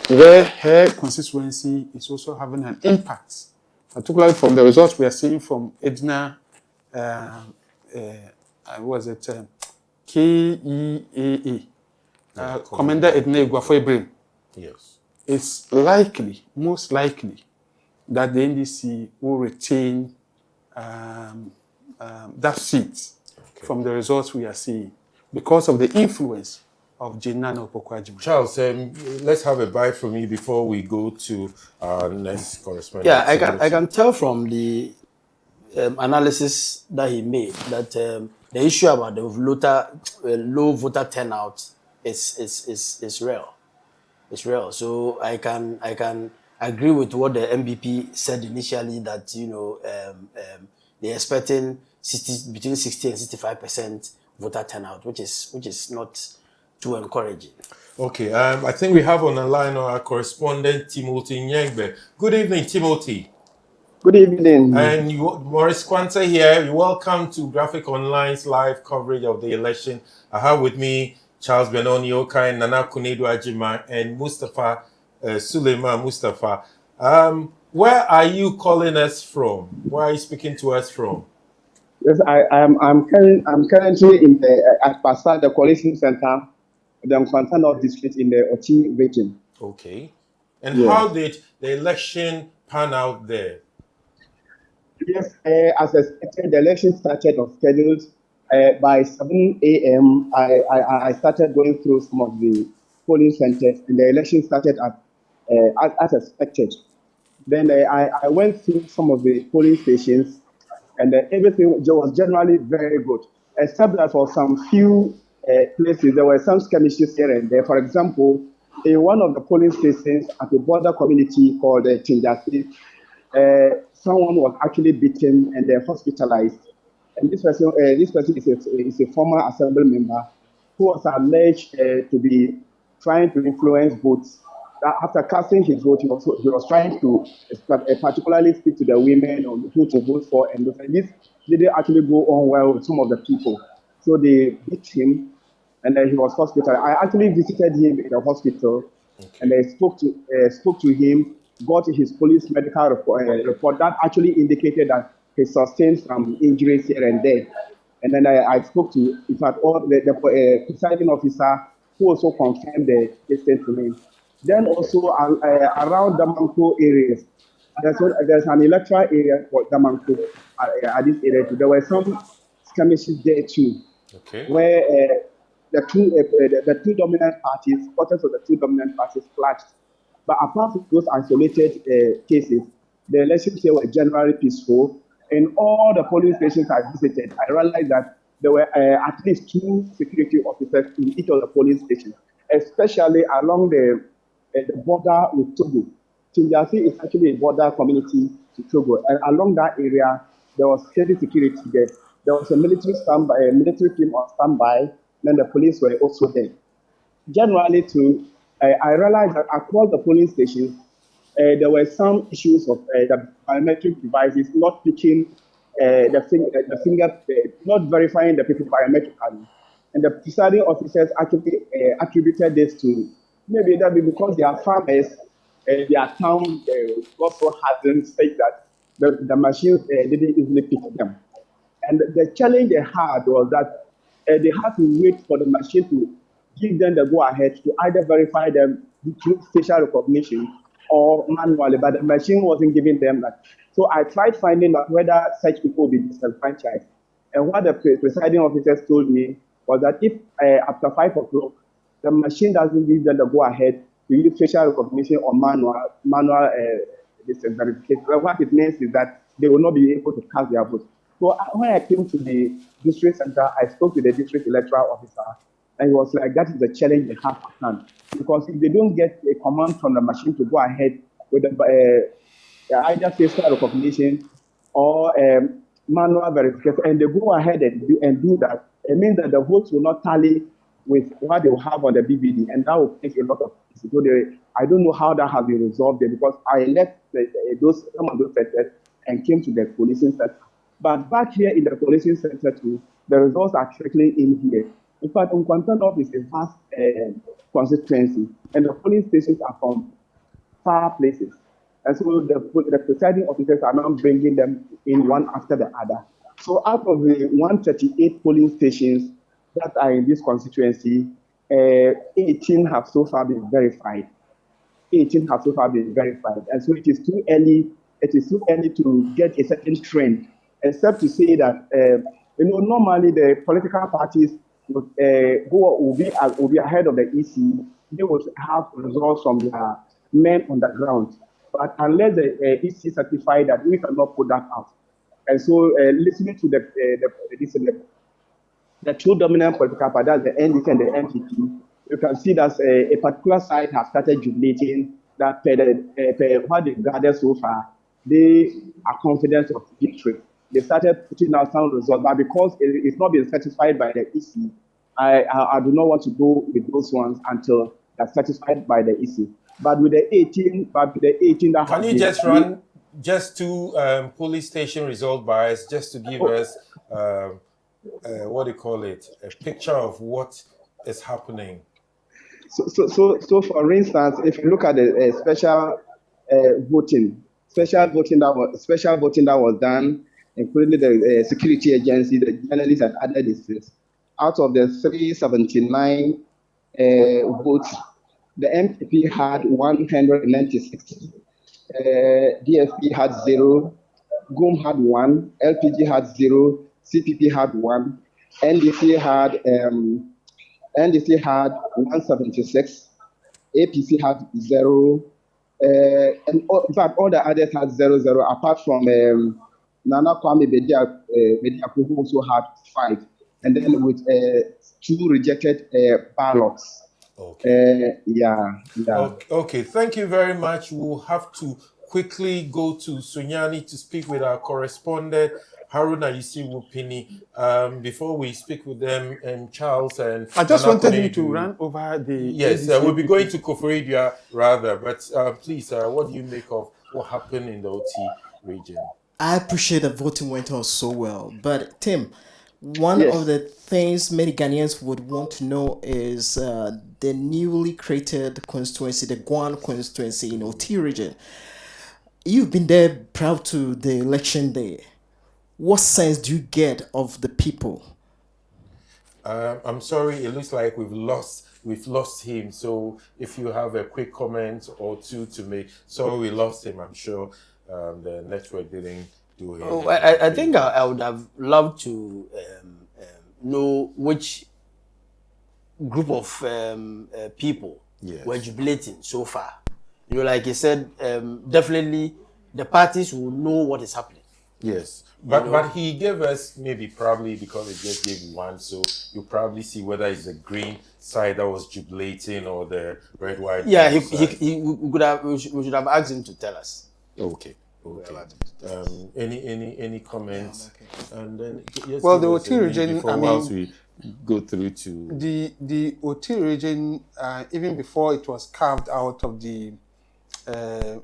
where her constituency is also having an impact, particularly from the results we are seeing from Edna, KEAA, Commander Edna Iguafoebrim. Yes. It's likely, most likely, that the NDC will retain that seat. from the results we are seeing because of the influence of Jenana Opokwajima. Charles, let's have a bite from you before we go to our next correspondent. Yeah, I can tell from the analysis that he made that the issue about the low voter turnout is real. It's real. So I can agree with what the MBP said initially, that they're expecting between 60 and 65% voter turnout, which is not too encouraging. Okay, I think we have on the line our correspondent Timothy Nyengbe. Good evening, Timothy. Good evening. And Maurice Kwanta here. Welcome to Graphic Online's live coverage of the election. I have with me Charles Benoni Okai, Nana Kunedu Ajima, and Mustafa Suleiman Mustafa. Where are you calling us from? Where are you speaking to us from? Yes, I'm currently in at Pasa, the Coalition Center, the Nkwanta North District in the Ochi region. Okay. And how did the election pan out there? Yes, as expected, the election started on schedule. By 7 a.m., I started going through some of the polling centers, and the election started as expected. Then I went through some of the polling stations, and everything was generally very good, except that for some few places, there were some skirmishes here and there. For example, in one of the polling stations at a border community called Tinjasi, someone was actually beaten and hospitalized. And this person is a former assembly member who was alleged to be trying to influence votes. After casting his vote, he was trying to particularly speak to the women on who to vote for, and this didn't actually go on well with some of the people. So they beat him, and then he was hospitalized. I actually visited him in the hospital, and I spoke to him, got his police medical report that actually indicated that he sustained some injuries here and there. And then I spoke to, in fact, all the presiding officer, who also confirmed the distance to me. Then also around Damanko areas, there's an electoral area for Damanko at this area too. There were some skirmishes there too, where the two dominant parties, supporters of the two dominant parties clashed. But apart from those isolated cases, the elections here were generally peaceful. In all the polling stations I visited, I realized that there were at least 2 security officers in each of the polling stations, especially along the border with Togo. Tinjasi is actually a border community to Togo, and along that area, there was steady security there. There was a military team on standby, then the police were also there. Generally, too, I realized that across the polling stations, there were some issues of the biometric devices not picking the finger, not verifying the people biometrically. And the presiding officers actually attributed this to maybe that because they are farmers, their town got so hardened, such that the machines didn't easily pick them. And the challenge they had was that they had to wait for the machine to give them the go-ahead to either verify them through facial recognition or manually, but the machine wasn't giving them that. So I tried finding out whether such people will be disenfranchised. And what the presiding officers told me was that if after 5 o'clock, the machine doesn't give them the go-ahead to use facial recognition or manual verification, what it means is that they will not be able to cast their vote. So when I came to the district center, I spoke to the district electoral officer, and he was like, that is the challenge they have at hand. Because if they don't get a command from the machine to go ahead with the, either facial recognition or manual verification, and they go ahead and do that, it means that the votes will not tally with what they will have on the BBD, and that will take a lot of so I don't know how that has been resolved there, because I left some of those centers and came to the policing center. But back here in the policing center too, the results are trickling in here. In fact, Nkwanta North is a vast constituency, and the polling stations are from far places. And so the presiding officers are now bringing them in one after the other. So out of the 138 polling stations that are in this constituency, 18 have so far been verified. 18 have so far been verified. And so it is too early to get a certain trend, except to say that Normally the political parties would, will be ahead of the EC. They would have results from their men on the ground. But unless the EC certify that, we cannot put that out. And so, listening to the two dominant political parties, the NDC and the NPP, you can see that a particular side has started jubilating that what they've gathered so far, they are confident of victory. They started putting out some results, but because it's not been certified by the EC, I do not want to go with those ones until they're certified by the EC. But with the 18 that can you just run just two police station result bias just to give us what do you call it, a picture of what is happening? So for instance, if you look at the special voting that was done, including the security agency, the journalists, and other districts, out of the 379 votes, the MPP had 196, DFP had 0, GOM had 1, LPG had 0, CPP had 1, NDC had 176, APC had 0, and in fact all the others had 0, apart from Nana Kwame Bediako, who also had 5, and then with 2 rejected ballots. Okay. Yeah. Okay, thank you very much. We'll have to quickly go to Sunyani to speak with our correspondent, Haruna Yisi-Wupini. Before we speak with them, and Charles and I just wanted you to run over the... Yes, we'll be going to Koforidua rather, but please, what do you make of what happened in the OT region? I appreciate that voting went on so well, but Tim, one of the things many Ghanaians would want to know is the newly created constituency, the Guan constituency in OT region. You've been there prior to the election day. What sense do you get of the people? I'm sorry, it looks like we've lost him. So if you have a quick comment or two to make, sorry we lost him. I'm sure the network didn't do it. Oh, I think I would have loved to know which group of people were jubilating so far. Like you said, definitely the parties will know what is happening. Yes, but he gave us probably because it just gave one, so you probably see whether it's the green side that was jubilating or the red, white. Yeah, we should have asked him to tell us. Okay. Any comments? And then well, the OT region. Whilst we go through to the OT region, even before it was carved out of the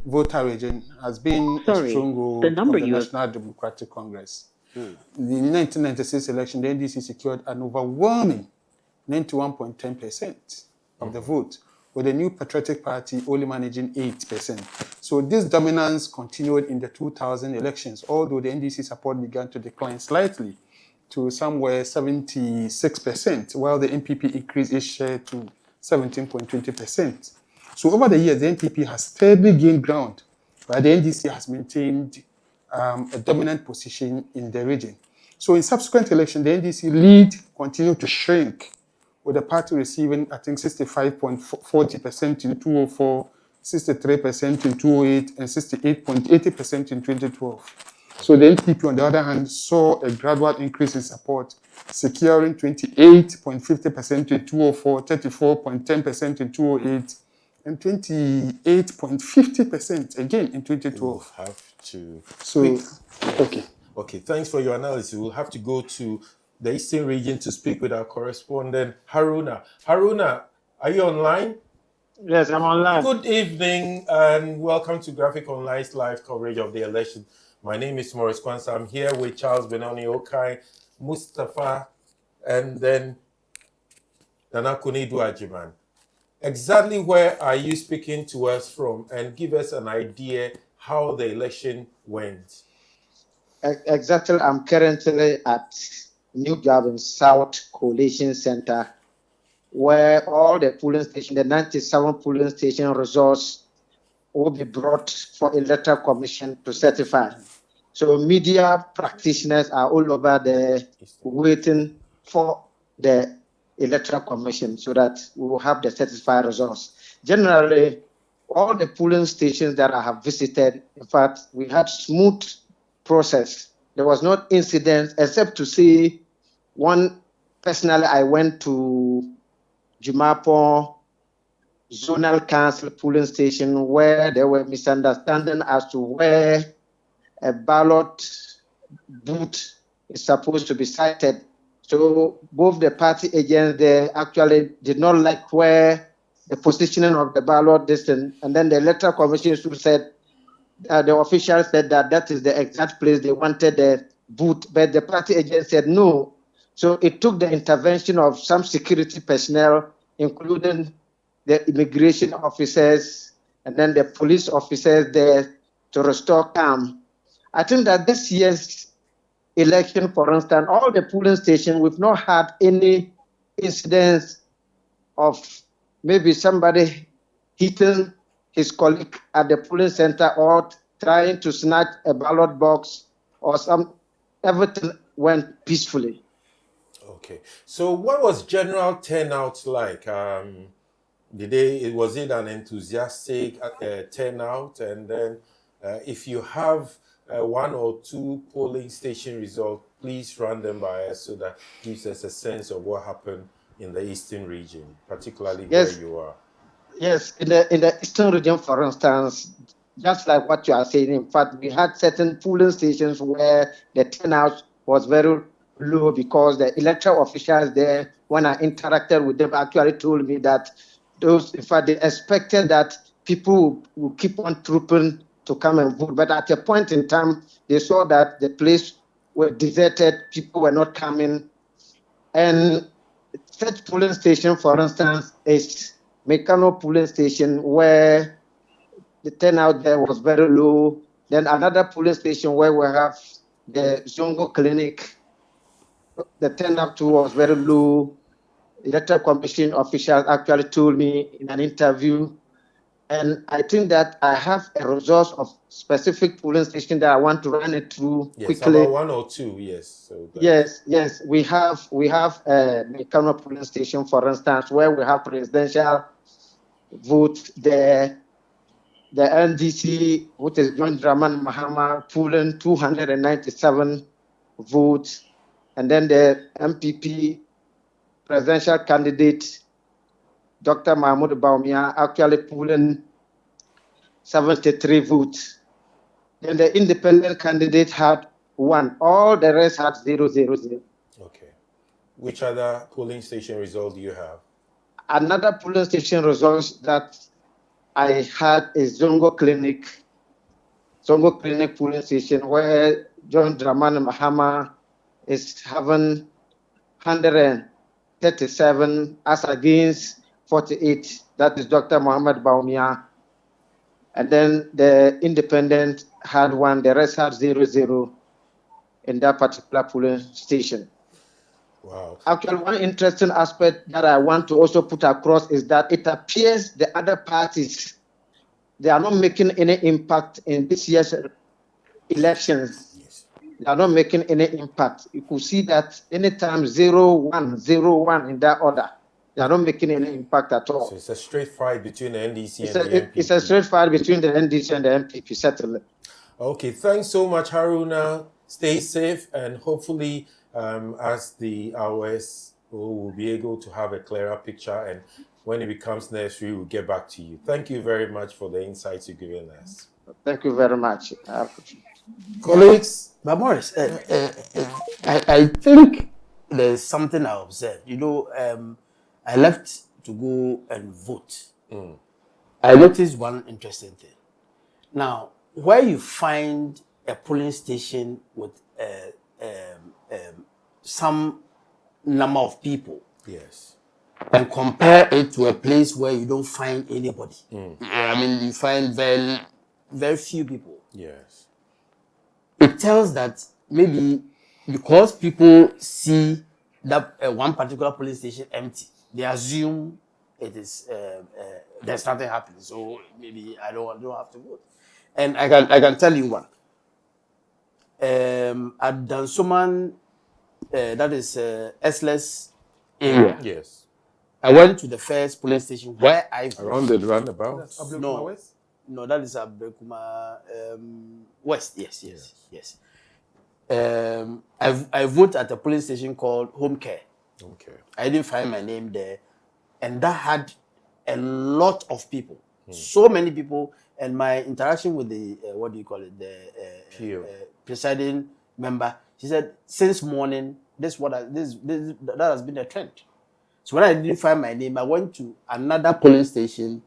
voter region, has been a stronghold of the National Democratic Congress. In the 1996 election, the NDC secured an overwhelming 91.10% of the vote, with the New Patriotic Party only managing 8%. So this dominance continued in the 2000 elections, although the NDC support began to decline slightly to somewhere 76%, while the NPP increased its share to 17.20%. So over the years, the NPP has steadily gained ground, while the NDC has maintained a dominant position in the region. So in subsequent elections, the NDC lead continued to shrink, with the party receiving, I think, 65.40% in 2004, 63% in 2008, and 68.80% in 2012. So the NPP, on the other hand, saw a gradual increase in support, securing 28.50% in 2004, 34.10% in 2008, and 28.50% again in 2012. We'll have to. Okay. Thanks for your analysis. We'll have to go to the Eastern region to speak with our correspondent, Haruna. Haruna, are you online? Yes, I'm online. Good evening and welcome to Graphic Online's live coverage of the election. My name is Morris Kwanzaa. I'm here with Charles Benoni Okai, Mustafa, and then Nana Kunidu Ajiman. Exactly where are you speaking to us from? And give us an idea how the election went. Exactly. I'm currently at New Gavin South Coalition Center, where all the polling stations, the 97 polling station results will be brought for Electoral Commission to certify. So media practitioners are all over there waiting for the electoral commission so that we will have the satisfied results. Generally, all the polling stations that I have visited, in fact, we had smooth process. There was no incident except to see one. Personally, I went to Jumapo Zonal Council polling station where there were misunderstanding as to where a ballot booth is supposed to be sited. So both the party agents there actually did not like where the positioning of the ballot distance, and then the electoral commission said the officials said that that is the exact place they wanted the booth, but the party agent said no. So it took the intervention of some security personnel, including the immigration officers and then the police officers there to restore calm. I think that this year's election, for instance, all the polling stations, we've not had any incidents of maybe somebody hitting his colleague at the polling center or trying to snatch a ballot box or some. Everything went peacefully. Okay. So what was general turnout like? Was it an enthusiastic turnout? And then if you have one or two polling station results, please run them by us so that gives us a sense of what happened in the eastern region, particularly where you are. Yes, in the eastern region, for instance, just like what you are saying, in fact, we had certain polling stations where the turnout was very low because the electoral officials there, when I interacted with them, actually told me that in fact, they expected that people will keep on trooping to come and vote. But at a point in time, they saw that the place was deserted, people were not coming. And such polling station, for instance, is Mekano polling station where the turnout there was very low. Then another polling station where we have the Zongo clinic, the turnout too was very low. Electoral Commission officials actually told me in an interview, and I think that I have a resource of specific polling station that I want to run it through quickly. About one or two, yes. So yes. We have a Mekano polling station, for instance, where we have presidential vote there. The NDC, which is John Dramani Mahama, polling 297 votes, and then the MPP presidential candidate, Dr. Mahmoud Baumia, actually polling 73 votes. Then the independent candidate had 1. All the rest had 0, 0, 0. Okay. Which other polling station result do you have? Another polling station results that I had is Zongo Clinic polling station, where John Dramani Mahama is having 137 as against 48. That is Dr. Muhammad Baumia. And then the independent had 1, the rest had 0, 0 in that particular polling station. Wow. Actually, one interesting aspect that I want to also put across is that it appears the other parties, they are not making any impact in this year's elections. Yes. They are not making any impact. You could see that anytime 0, 1, 0, 1 in that order, they are not making any impact at all. So it's a straight fight between the NDC and the MPP. It's a straight fight between the NDC and the MPP, certainly. Okay, thanks so much, Haruna. Stay safe, and hopefully, as the hours, we'll be able to have a clearer picture, and when it becomes necessary, we'll get back to you. Thank you very much for the insights you've given us. Thank you very much. Colleagues, but Morris, I think there's something I observed. You know, I left to go and vote. I noticed one interesting thing. Now, where you find a polling station with some number of people, yes, and compare it to a place where you don't find anybody. I mean, you find very, very few people. yes, it tells that maybe because people see that one particular police station empty, they assume it is there's nothing happening. So maybe I don't have to vote. And I can tell you one. at Dansoman, that is Esles area. Yes. I went to the first police station where I Around the roundabout. No, that is Abekuma West. Yes. I voted at a police station called Home Care. Okay. I didn't find my name there, and that had a lot of people, so many people, and my interaction with the what do you call it, the presiding member, she said since morning that has been a trend. So when I didn't find my name, I went to another police station,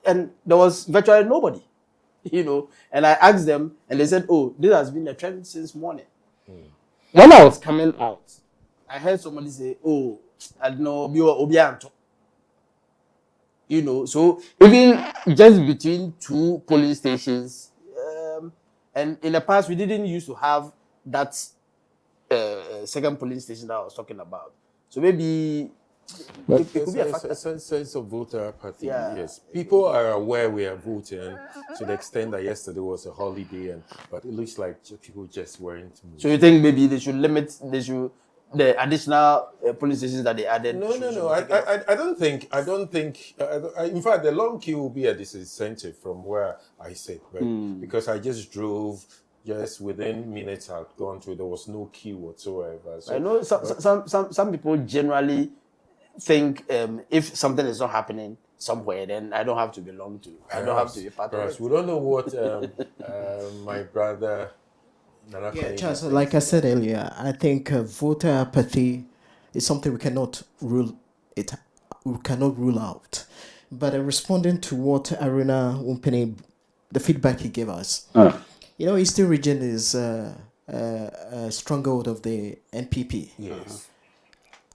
and there was virtually nobody, and I asked them, and they said, oh, this has been a trend since morning. When I was coming out, I heard somebody say, oh, I don't know, so even just between two police stations, and in the past, we didn't used to have that second police station that I was talking about. So maybe it could be a factor. Sense of voter apathy. Yeah. Yes, people are aware we are voting to the extent that yesterday was a holiday, but it looks like people just weren't moving. So you think maybe they should limit the additional police stations that they added? No. I don't think. In fact, the long queue will be a disincentive from where I sit, but because I just drove. Just within minutes I'd gone through, there was no queue whatsoever. So, I know some people generally think if something is not happening somewhere, then I don't have to belong to. I don't have to be part of it. We don't know what my brother. Charles, like I said earlier, I think voter apathy is something we cannot rule out. But responding to what Aruna Umpene, the feedback he gave us. Eastern region is a stronghold of the NPP. Yes.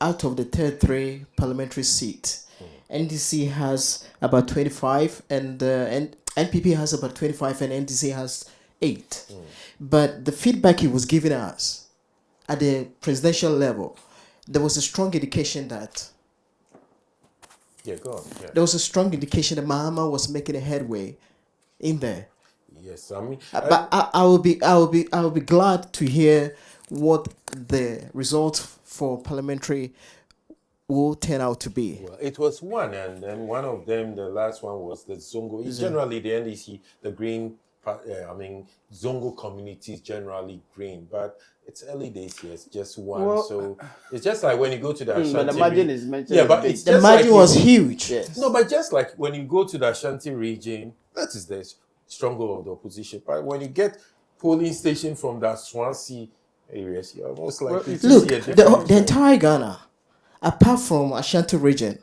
Out of the 33 parliamentary seats, NDC has about 25, and NPP has about 25, and NDC has 8. But the feedback he was giving us at the presidential level, there was a strong indication that. Yeah, go on. Yeah. There was a strong indication that Mahama was making a headway in there. Yes, I mean, but I will be glad to hear what the results for parliamentary will turn out to be. Well, it was one, and then one of them, the last one was the Zongo. It's generally the NDC, the Green. Zongo community is generally green, but it's early days here. It's just one, well, so it's just like when you go to the Ashanti. But the margin is mentioned. Yeah, but it's the margin was huge. Yes. No, but just like when you go to the Ashanti region, that is the stronghold of the opposition. But when you get polling station from the Swansea areas, you're almost likely to see a difference. The entire Ghana, apart from Ashanti region,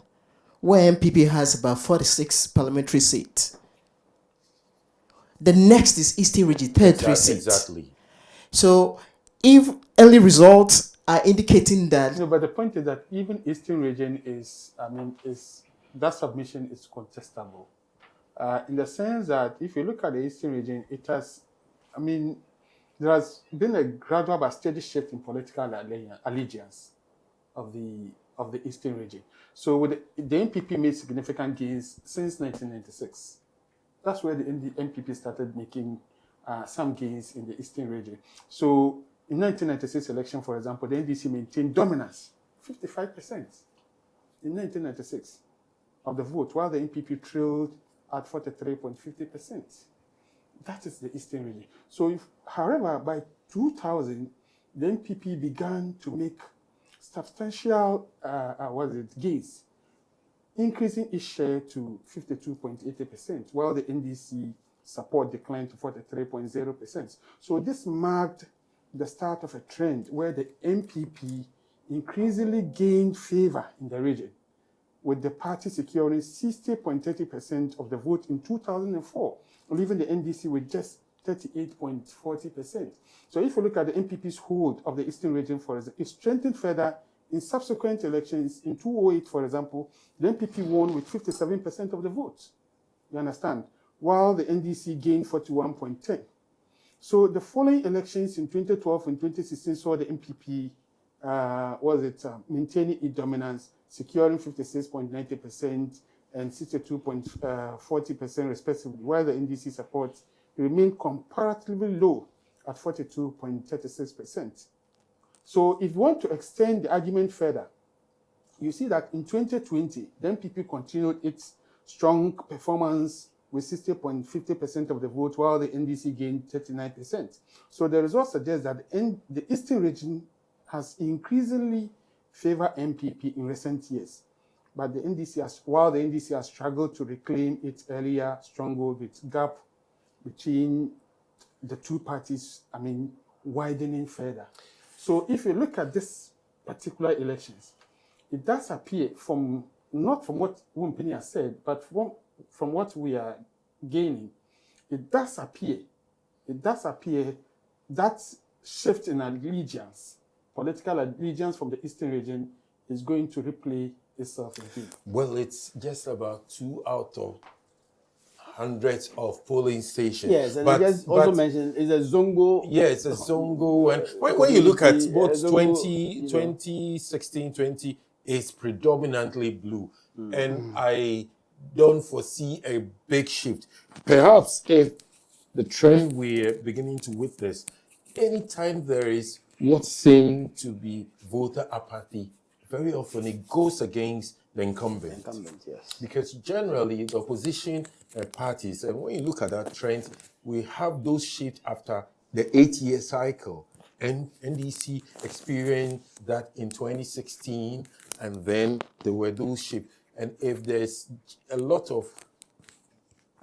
where MPP has about 46 parliamentary seats. The next is Eastern region, 33 seats. Exactly. So, if early results are indicating that... No, but the point is that even Eastern region that submission is contestable. In the sense that if you look at the Eastern region, there has been a gradual but steady shift in political allegiance of the Eastern region. So with the NPP made significant gains since 1996. That's where the NPP started making some gains in the Eastern region. So in 1996 election, for example, the NDC maintained dominance, 55% in 1996 of the vote, while the NPP trailed at 43.50%. That is the Eastern region. So, however, by 2000, the NPP began to make substantial gains, increasing its share to 52.80%, while the NDC support declined to 43.0%. So this marked the start of a trend where the NPP increasingly gained favor in the region, with the party securing 60.30% of the vote in 2004, leaving the NDC with just 38.40%. So if you look at the NPP's hold of the Eastern region, for example, it strengthened further in subsequent elections. In 2008, for example, the NPP won with 57% of the vote. You understand? While the NDC gained 41.10. So the following elections in 2012 and 2016 saw the NPP maintaining its dominance, securing 56.90% and 62.40% respectively, while the NDC support remained comparatively low at 42.36%. So if you want to extend the argument further, you see that in 2020, the MPP continued its strong performance with 60.50% of the vote, while the NDC gained 39%. So the results suggest that the Eastern region has increasingly favored MPP in recent years. But while the NDC has struggled to reclaim its earlier stronghold, with gap between the two parties, widening further. So if you look at this particular elections, it does appear not from what Wumpini has said, but from what we are gaining, it does appear that shift in allegiance, political allegiance from the Eastern region, is going to replay itself again. Well, it's just about 2 out of hundreds of polling stations. Yes, and I just also mentioned it's a Zongo. Yes, a Zongo. And when you look at both 2016, 20, it's predominantly blue. And I don't foresee a big shift. Perhaps if the trend we're beginning to witness, anytime there is what seems to be voter apathy, very often it goes against the incumbent. Yes. Because generally the opposition parties, and when you look at that trend, we have those shifts after the 8-year cycle. And NDC experienced that in 2016, and then there were those shifts. And if there's a lot of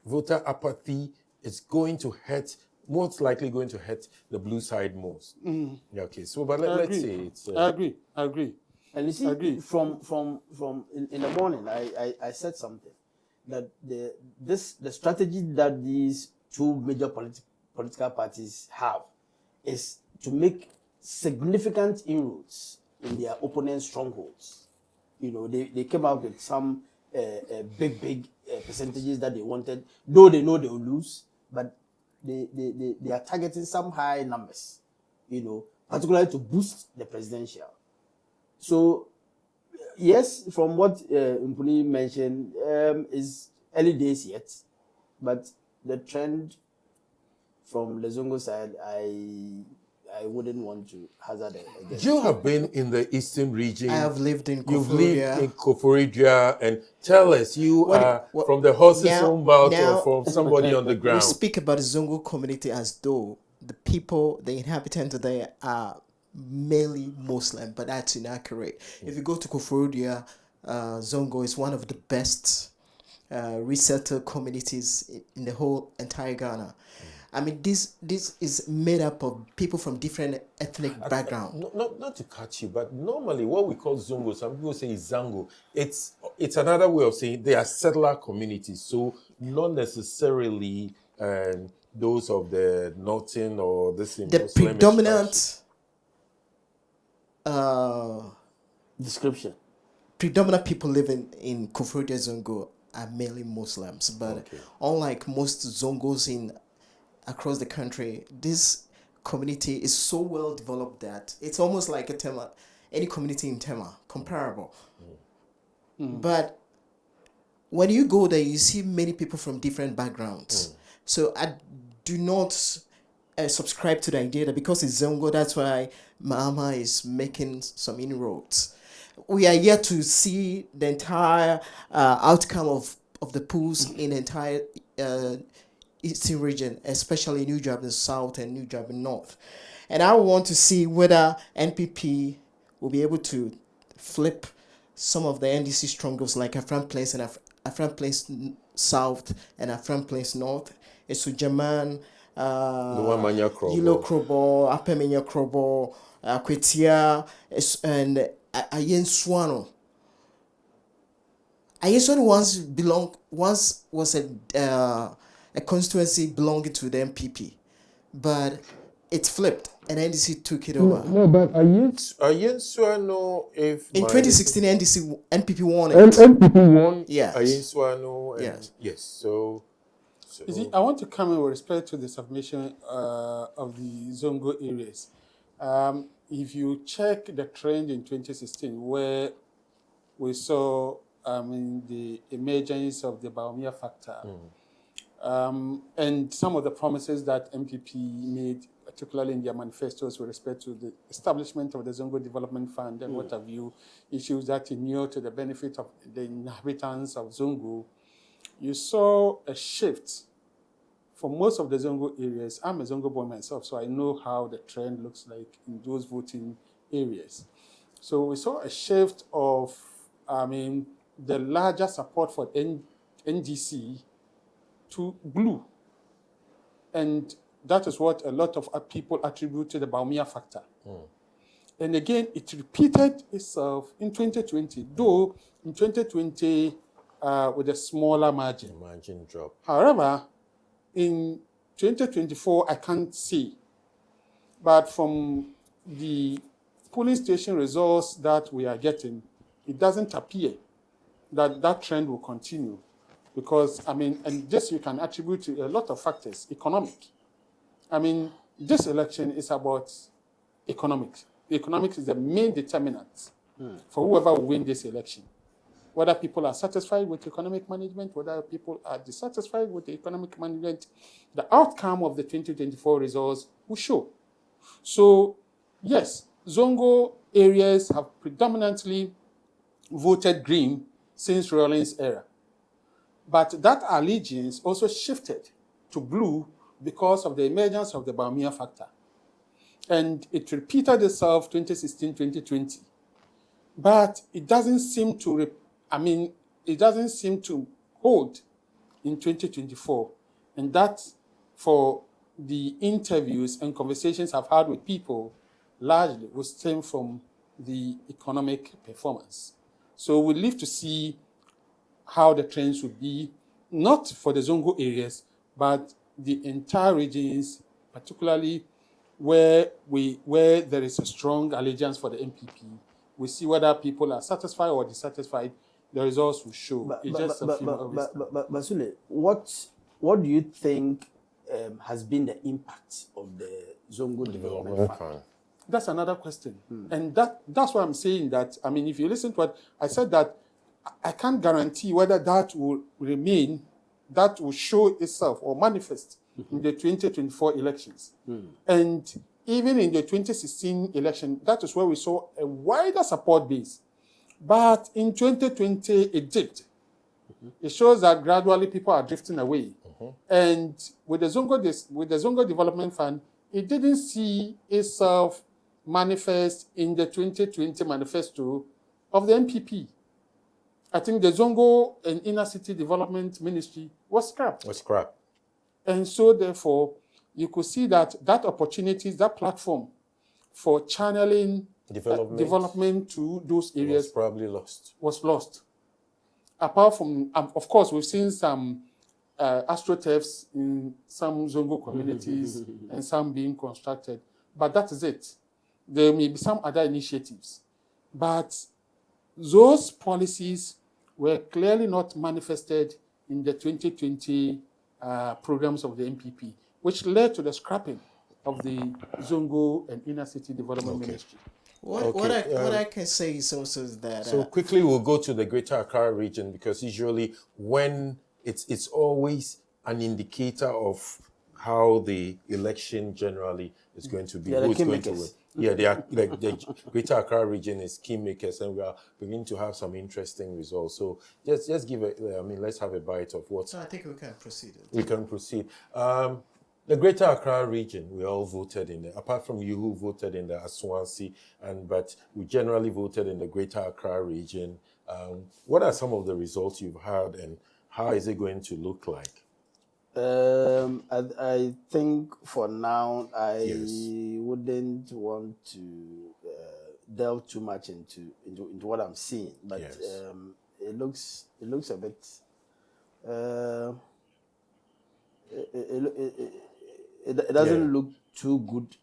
voter apathy, it's going to hurt, most likely going to hurt the blue side most. Yeah, okay, so but let's say it's... I agree. And you see, from in the morning, I said something, that the strategy that these two major political parties have is to make significant inroads in their opponents' strongholds. You know, they came out with some big percentages that they wanted, though they know they will lose, but they are targeting some high numbers, you know, particularly to boost the presidential. So, yes, from what Mpuni mentioned, is early days yet, but the trend from the Zongo side, I wouldn't want to hazard a guess. You have been in the Eastern region. I have lived in Koforidua. You've lived in Koforidua, and tell us, you are from the horse's own mouth or from somebody on the ground? We speak about the Zongo community as though the people, the inhabitants there are mainly Muslim, but that's inaccurate. If you go to Koforidua, Zongo is one of the best resettler communities in the whole entire Ghana. I mean, this is made up of people from different ethnic backgrounds. Not to cut you, but normally what we call Zongo, some people say is Zango. It's another way of saying they are settler communities, so not necessarily those of the northern or this. The predominant description. Predominant people living in Koforidua Zongo are mainly Muslims, but unlike most Zongos across the country, this community is so well developed that it's almost like a Tema, any community in Tema, comparable. But when you go there, you see many people from different backgrounds. So I do not subscribe to the idea that because it's Zongo, that's why Mama is making some inroads. We are yet to see the entire outcome of the polls in the entire Eastern region, especially New Japan South and New Japan North. And I want to see whether NPP will be able to flip some of the NDC strongholds like Afran Place and Afran Place South and Afran Place North. It's Sujaman, Yilo Krobo, Apemenya Krobo, Kwetia, and Ayenswano. Ayenswano once was a constituency belonging to the MPP, but it flipped and NDC took it over. No, but Ayenswano, if in 2016 NPP won it. NPP won. Yes. Ayenswano. Yes. So you see, I want to come in with respect to the submission of the Zongo areas. If you check the trend in 2016, where we saw the emergence of the Baumia factor, and some of the promises that MPP made particularly in their manifestos with respect to the establishment of the Zongo Development Fund and what have you, issues that inure to the benefit of the inhabitants of Zongo, you saw a shift for most of the Zongo areas. I'm a Zongo boy myself, so I know how the trend looks like in those voting areas. So we saw a shift of, the larger support for NDC to blue. And that is what a lot of people attribute to the Baumia factor. And again, it repeated itself in 2020, though in 2020 with a smaller margin. Margin drop. However, in 2024, I can't see. But from the polling station results that we are getting, it doesn't appear that that trend will continue. Because, and this you can attribute to a lot of factors, economic. This election is about economics. Economics is the main determinant for whoever will win this election. Whether people are satisfied with economic management, whether people are dissatisfied with the economic management, the outcome of the 2024 results will show. So, yes, Zongo areas have predominantly voted green since Rawlings' era. But that allegiance also shifted to blue because of the emergence of the Baumia factor. And it repeated itself 2016, 2020. But it doesn't seem to, it doesn't seem to hold in 2024. And that, for the interviews and conversations I've had with people, largely will stem from the economic performance. So we live to see how the trends would be, not for the Zongo areas, but the entire regions, particularly where there is a strong allegiance for the MPP. We see whether people are satisfied or dissatisfied. The results will show. But Sule, what do you think has been the impact of the Zongo Development Fund? That's another question. And that's why I'm saying that, if you listen to what I said, that I can't guarantee whether that will remain, that will show itself or manifest in the 2024 elections. And even in the 2016 election, that is where we saw a wider support base. But in 2020, it dipped. It shows that gradually people are drifting away. And with the Zongo Development Fund, it didn't see itself manifest in the 2020 manifesto of the MPP. I think the Zongo and Inner City Development Ministry was scrapped. And so, therefore, you could see that opportunities, that platform for channeling development to those areas was lost. Apart from, of course, we've seen some astroturfs in some Zongo communities and some being constructed, but that is it. There may be some other initiatives, but those policies were clearly not manifested in the 2020 programs of the MPP, which led to the scrapping of the Zongo and Inner City Development Ministry. What I can say is also that... So quickly we'll go to the Greater Accra region, because usually when it's always an indicator of how the election generally is going to be. Who's going to win. Yeah, they are, like the Greater Accra region is key makers, and we are beginning to have some interesting results. So just give it. Let's have a bite of what. So I think we can proceed. We can proceed. The Greater Accra region, we all voted in there. Apart from you who voted in the Aswansi, but we generally voted in the Greater Accra region. What are some of the results you've had, and how is it going to look like? I think for now, I wouldn't want to delve too much into what I'm seeing, but it looks a bit. It doesn't look too good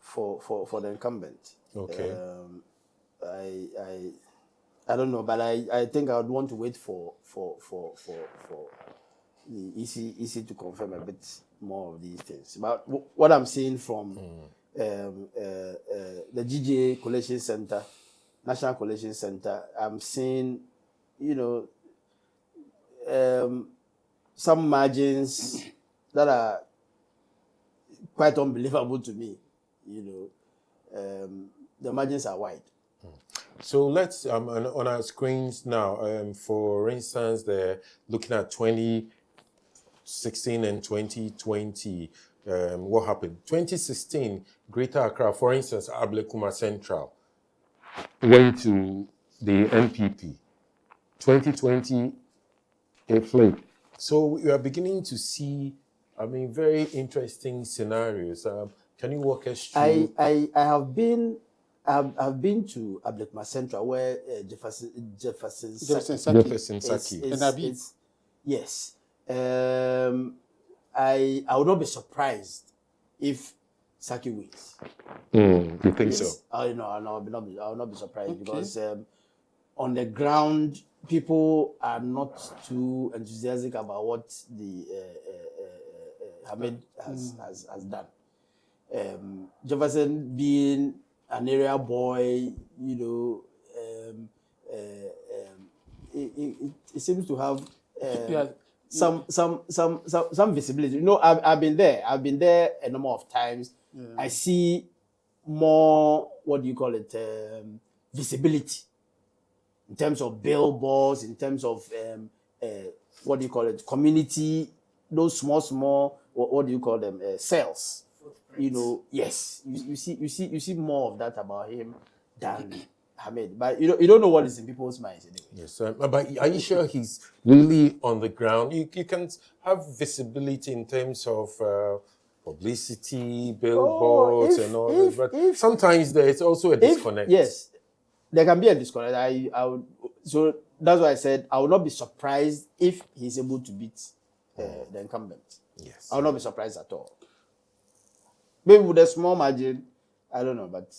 for the incumbent. Okay. I don't know, but I think I would want to wait for the EC to confirm a bit more of these things. But what I'm seeing from the GJA Collation Center, National Collation Center, I'm seeing, some margins that are quite unbelievable to me. The margins are wide. So let's on our screens now. For instance, they're looking at 2016 and 2020. What happened? 2016, Greater Accra, for instance, Ablekuma Central went to the NPP. 2020, a flip. So we are beginning to see, very interesting scenarios. Can you walk us through? I have been to Ablekuma Central where Jefferson Saki. Yes. I would not be surprised if Saki wins. You think so? I will not be surprised because on the ground people are not too enthusiastic about what the Hamid has done. Jefferson being an area boy, it seems to have some visibility. I've been there. I've been there a number of times. Yeah. I see more, visibility in terms of billboards, in terms of community, those small, sales. Yes, you see more of that about him than Hamid. But you don't know what is in people's minds anyway. Yes, but are you sure he's really on the ground? You can have visibility in terms of publicity, billboards, and all that. But sometimes there's also a disconnect. Yes, there can be a disconnect. So that's why I said I would not be surprised if he's able to beat the incumbent. Yes, I will not be surprised at all. Maybe with a small margin, I don't know, but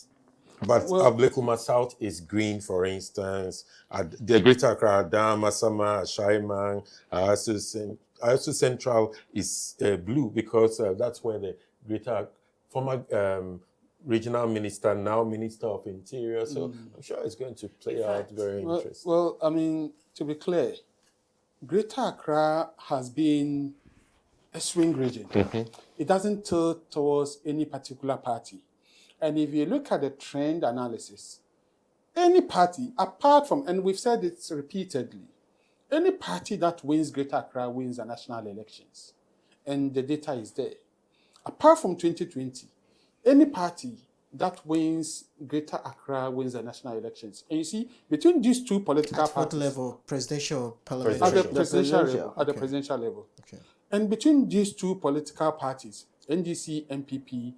Ablekuma South is green, for instance. The Greater Accra, Masama, Shaiman, Ayasu Central is blue because that's where the former regional minister, now Minister of Interior. So I'm sure it's going to play out very interesting. Well, to be clear, Greater Accra has been a swing region. It doesn't tilt towards any particular party. And if you look at the trend analysis, any party, apart from, and we've said it repeatedly, any party that wins Greater Accra wins the national elections. And the data is there. Apart from 2020, any party that wins Greater Accra wins the national elections. And you see, between these two political parties... At what level? Presidential, parliamentary? At the presidential level. Okay. And between these two political parties, NDC, MPP,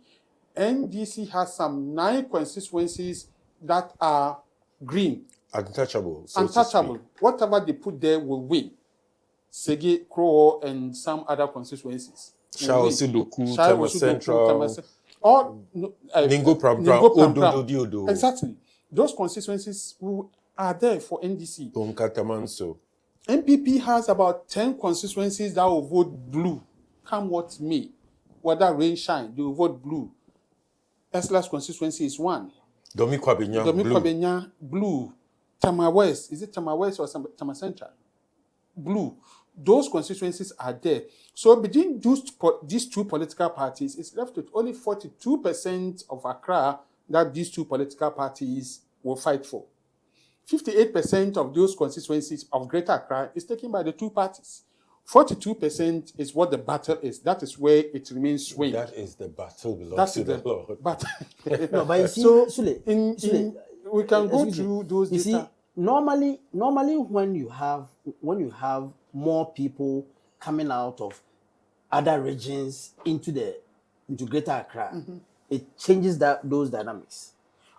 NDC has some 9 constituencies that are green. Untouchable. Untouchable. Whatever they put there will win. Sege, Kroho, and some other constituencies. Shao Sidoku, Tema Central. Ningo Pram. Exactly. Those constituencies are there for NDC. Tonkatamanso. MPP has about 10 constituencies that will vote blue, come what may. Whether rain shine, they will vote blue. Esla's constituency is 1. Domi Kwabenya, blue. Tama West, is it Tama West or Tama Central? Blue. Those constituencies are there. So between these two political parties, it's left with only 42% of Accra that these two political parties will fight for. 58% of those constituencies of Greater Accra is taken by the two parties. 42% is what the battle is. That is where it remains swing. That is the battle belongs to the Lord. No, but you see, so Sule, we can go through those data. You see, normally when you have more people coming out of other regions into Greater Accra, it changes those dynamics.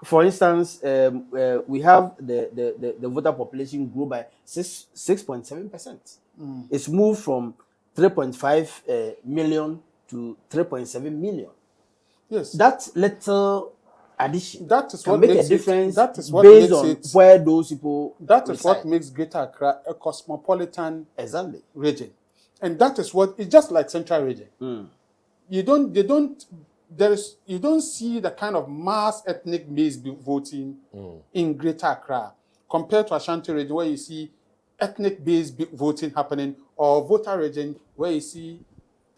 For instance, we have the voter population grew by 6.7%. It's moved from 3.5 million to 3.7 million. Yes. That little addition can make a difference based on where those people That is what makes Greater Accra a cosmopolitan region. And that is what, it's just like Central region. You don't see the kind of mass ethnic-based voting in Greater Accra compared to Ashanti region where you see ethnic-based voting happening, or Volta region where you see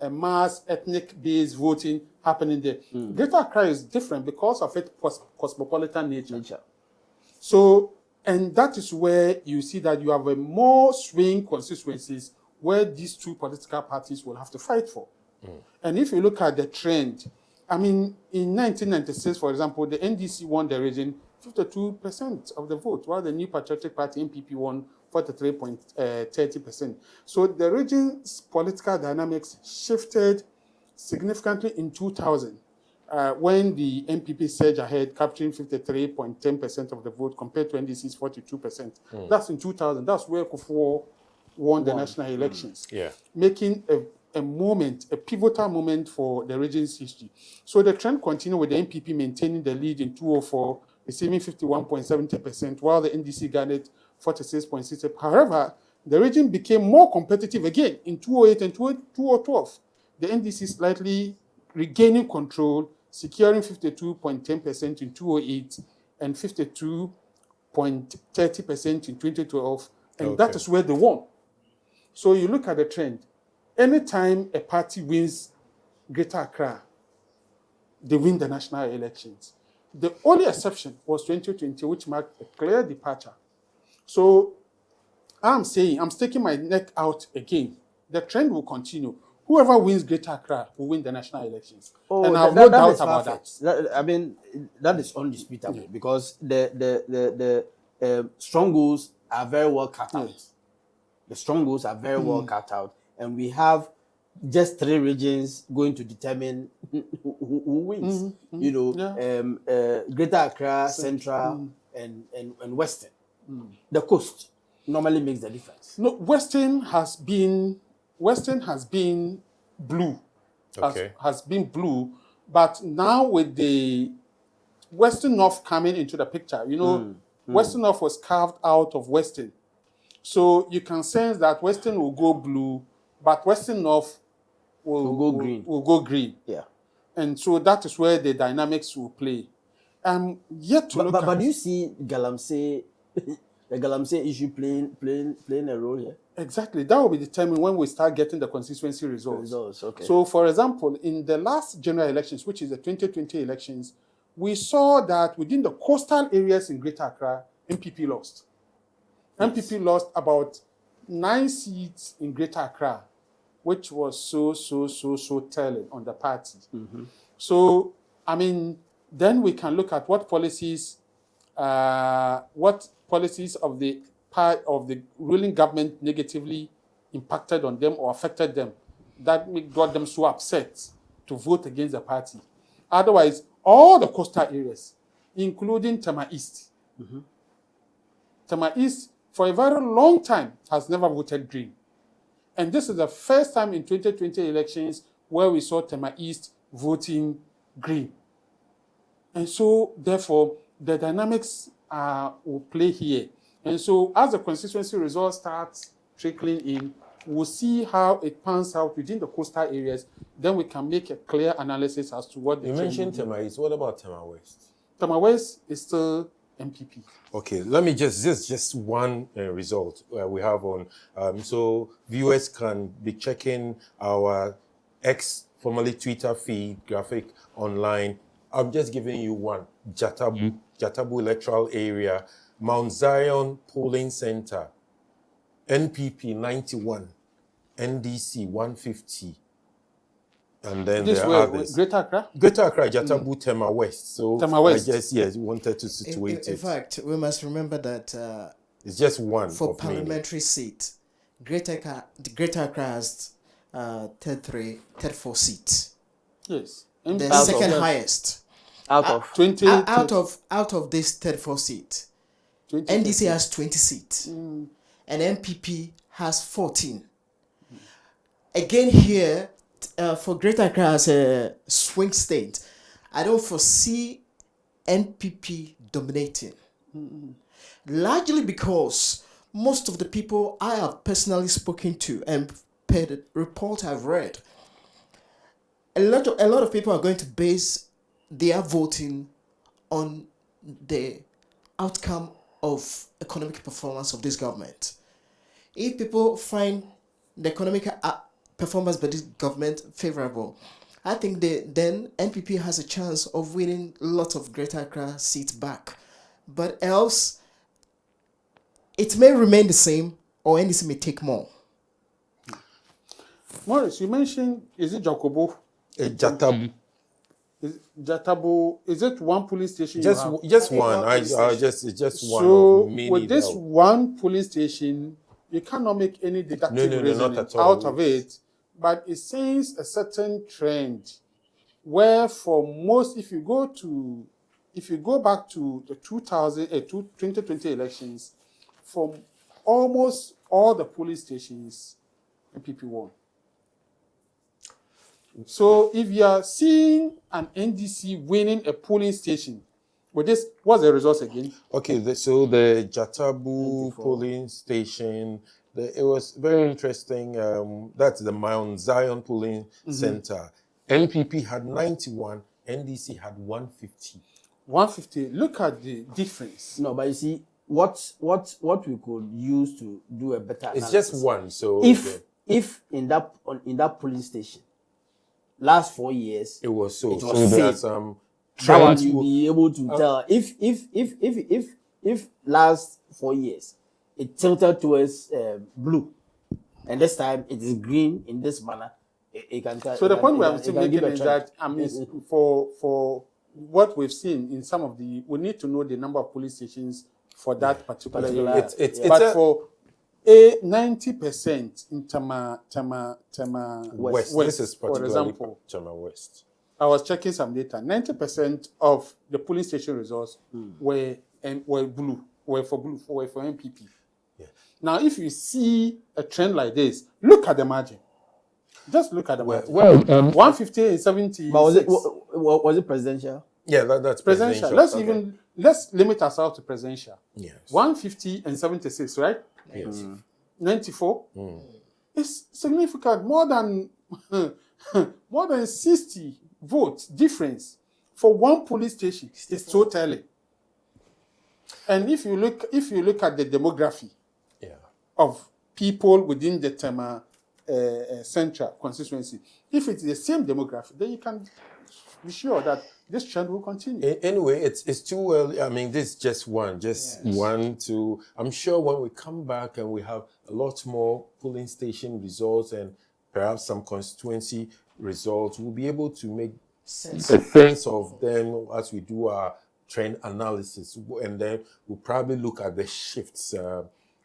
a mass ethnic-based voting happening there. Greater Accra is different because of its cosmopolitan nature. So, and that is where you see that you have a more swing constituencies where these two political parties will have to fight for. And if you look at the trend, I mean, in 1996, for example, the NDC won the region 52% of the vote, while the New Patriotic Party, NPP, won 43.30%. So the region's political dynamics shifted significantly in 2000, when the NPP surged ahead, capturing 53.10% of the vote compared to NDC's 42%. That's in 2000. That's where Kufuor won the national elections, making a moment, a pivotal moment for the region's history. So the trend continued with the NPP maintaining the lead in 2004, receiving 51.70%, while the NDC garnered 46.60%. However, the region became more competitive again in 2008 and 2012. The NDC slightly regaining control, securing 52.10% in 2008 and 52.30% in 2012, and that is where they won. So you look at the trend. Anytime a party wins Greater Accra, they win the national elections. The only exception was 2020, which marked a clear departure. So I'm saying, I'm sticking my neck out again. The trend will continue. Whoever wins Greater Accra will win the national elections. And I have no doubt about that. I mean, that is undisputable because the strongholds are very well cut out. The strongholds are very well cut out. And we have just 3 regions going to determine who wins. You know, Greater Accra, Central, and Western. The coast normally makes the difference. No, Western has been blue. Has been blue, but now with the Western North coming into the picture, you know, Western North was carved out of Western. So you can sense that Western will go blue, but Western North will go green. Yeah. And so that is where the dynamics will play. Yet to look at... But do you see Galamsey, the Galamsey issue playing a role here? Exactly. That will be determined when we start getting the constituency results. Okay. So, for example, in the last general elections, which is the 2020 elections, we saw that within the coastal areas in Greater Accra, MPP lost. Yes. MPP lost about 9 seats in Greater Accra, which was so telling on the party. So, I mean, then we can look at what policies of the part of the ruling government negatively impacted on them or affected them that got them so upset to vote against the party. Otherwise, all the coastal areas, including Tema East, Tema East, for a very long time, has never voted green. And this is the first time in 2020 elections where we saw Tema East voting green. And so, therefore, the dynamics will play here. And so, as the constituency results start trickling in, we'll see how it pans out within the coastal areas. Then we can make a clear analysis as to what the... You mentioned Tema East. What about Tema West? Tema West is still MPP. Okay, let me just one result we have on. So viewers can be checking our formerly Twitter feed graphic online. I'm just giving you one. Jatabu electoral area, Mount Zion polling center, NPP 91, NDC 150. And then this there way, are others. Greater Accra? Greater Accra, Jatabu, Tema West. So Tema West. I just wanted to situate in fact, we must remember that it's just one for of parliamentary seat. Greater Accra has 34 seats. Yes. The second highest. Out of 20. Out of this 34 seats, 20, NDC has 20 seats, and MPP has 14. Again here, for Greater Accra as a swing state, I don't foresee NPP dominating. Largely because most of the people I have personally spoken to and per the report I've read, a lot of people are going to base their voting on the outcome of economic performance of this government. If people find the economic performance by this government favorable, I think then NPP has a chance of winning lots of Greater Accra seats back. But else, it may remain the same, or NDC may take more. Morris, you mentioned, is it Jacobo? Jatabu. Jatabo, is it one police station? Just one. It's just one. So of many with this that- one police station, you cannot make any deductive No, reasoning not at all. out of it. But it seems a certain trend where for most, if you go back to the 2020 elections, for almost all the police stations, NPP won. So if you are seeing an NDC winning a polling station, with this, what's the results again? Okay, so the Jatabu polling station, it was very interesting. That's the Mount Zion polling center. NPP had 91, NDC had 150. 150. Look at the difference. No, but you see, what we could use to do a better It's analysis. just one. So If in that polling station, last 4 years, it was so. It was So there's that trends. one you'll be able to tell if last 4 years it tilted towards blue, and this time it is green in this manner, it can tell. So the point we can- are it still can making give a is trend. that for what we've seen in some of the, we need to know the number of police stations for that particular area. But for 90% in Tama West. This is for particularly example, Tama West. I was checking some data. 90% of the police station results were blue, were for MPP. Yeah. Now, if you see a trend like this, look at the margin. Just look at the margin. 150 and 70. But was it presidential? Yeah, that's presidential? Let's limit ourselves to presidential. Yes. 150 and 76, right? Yes. 94. It's significant. More than 60 votes difference for one police station. It's totally. And if you look at the demography of people within the Tema Central constituency, if it's the same demography, then you can be sure that this trend will continue. Anyway, it's too early. I mean, this is just one, one, two. I'm sure when we come back and we have a lot more polling station results and perhaps some constituency results, we'll be able to make a sense of them as we do our trend analysis. And then we'll probably look at the shifts,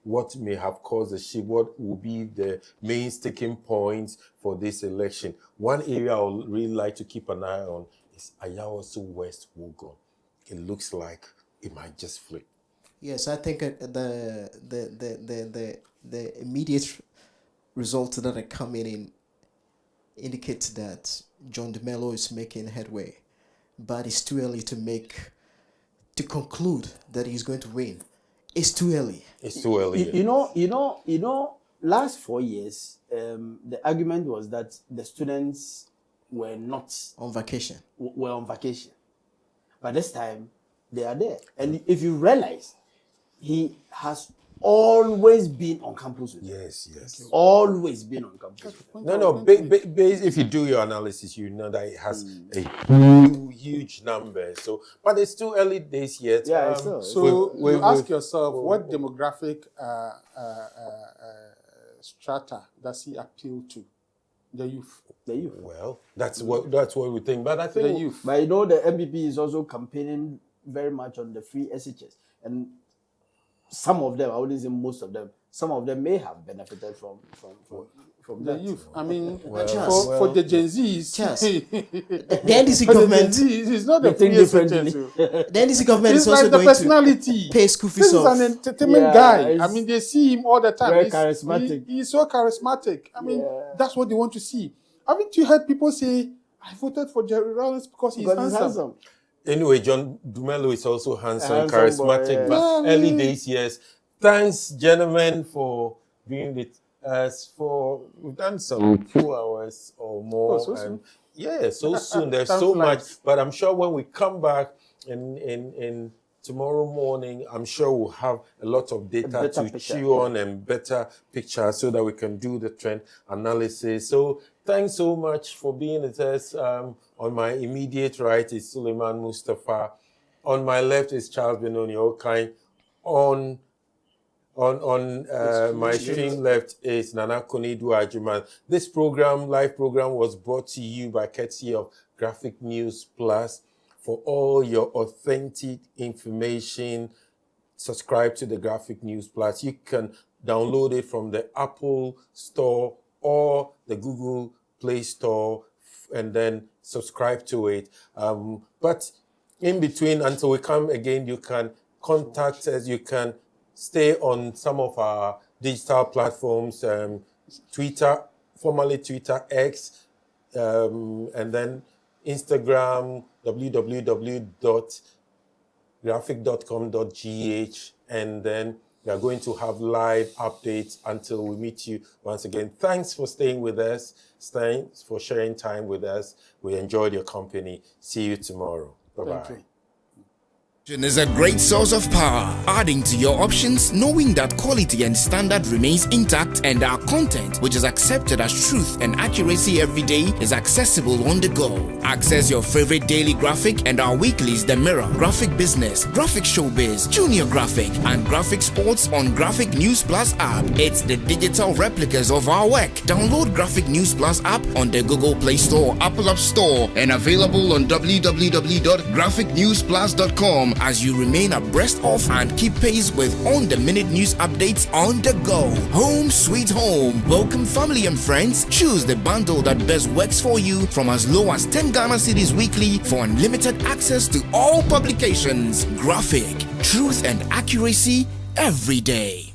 what may have caused the shift, what will be the main sticking points for this election. One area I would really like to keep an eye on is Ayawaso West Wogon. It looks like it might just flip. Yes, I think the immediate results that are coming in indicate that John DeMello is making headway, but it's too early to conclude that he's going to win. It's too early. It's too early. You know. Last 4 years, the argument was that the students were not on vacation. Were on vacation, but this time they are there. And if you realize, he has always been on campus with them. Yes. Always been on campus. No. If you do your analysis, you know that it has a huge number. So, but it's too early days yet. Yeah. So you ask yourself, what demographic strata does he appeal to? The youth. The youth. Well, that's what we think. But I think the youth. But you know, the MPP is also campaigning very much on the free SHS, and some of them, I wouldn't say most of them, some of them may have benefited from the that. youth. I mean, for the Gen Zs, the NDC government is not a free SHS. The NDC government is is also like the going personality. to pay school fees This is an entertainment guy. I mean, they see him all the time. Very charismatic. He's so charismatic. I mean, that's what they want to see. Haven't you heard people say, I voted for Jerry Rawlings because he's handsome? Anyway, John DeMello is also handsome, boy, charismatic, but early days, yes. Thanks, gentlemen, for being with us. We've done some 2 hours or more. So soon. Yeah, so soon. There's so much. But I'm sure when we come back in tomorrow morning, I'm sure we'll have a lot of data to picture. chew on and better pictures so that we can do the trend analysis. So thanks so much for being with us. On my immediate right is Suleiman Mustafa. On my left is Charles Benoni Okai. On my stream left is Nana Konidu Ajuman. This live program, was brought to you by courtesy of Graphic News Plus. For all your authentic information, subscribe to the Graphic News Plus. You can download it from the Apple Store or the Google Play Store and then subscribe to it. But in between, until we come again, you can contact us. You can stay on some of our digital platforms, Twitter, formerly Twitter X, and then Instagram, www.graphic.com.gh, and then we are going to have live updates until we meet you once again. Thanks for staying with us. Thanks for sharing time with us. We enjoyed your company. See you tomorrow. Bye-bye. Is a great source of power, adding to your options, knowing that quality and standard remains intact, and our content, which is accepted as truth and accuracy every day, is accessible on the go. Access your favorite daily graphic and our weeklies The Mirror, Graphic Business, Graphic Showbiz, Junior Graphic, and Graphic Sports on Graphic News Plus app. It's the digital replicas of our work. Download Graphic News Plus app on the Google Play Store, Apple App Store, and available on www.graphicnewsplus.com as you remain abreast of and keep pace with on-the-minute news updates on the go. Home sweet home. Welcome family and friends. Choose the bundle that best works for you from as low as 10 Ghana cedis weekly for unlimited access to all publications. Graphic, truth and accuracy every day.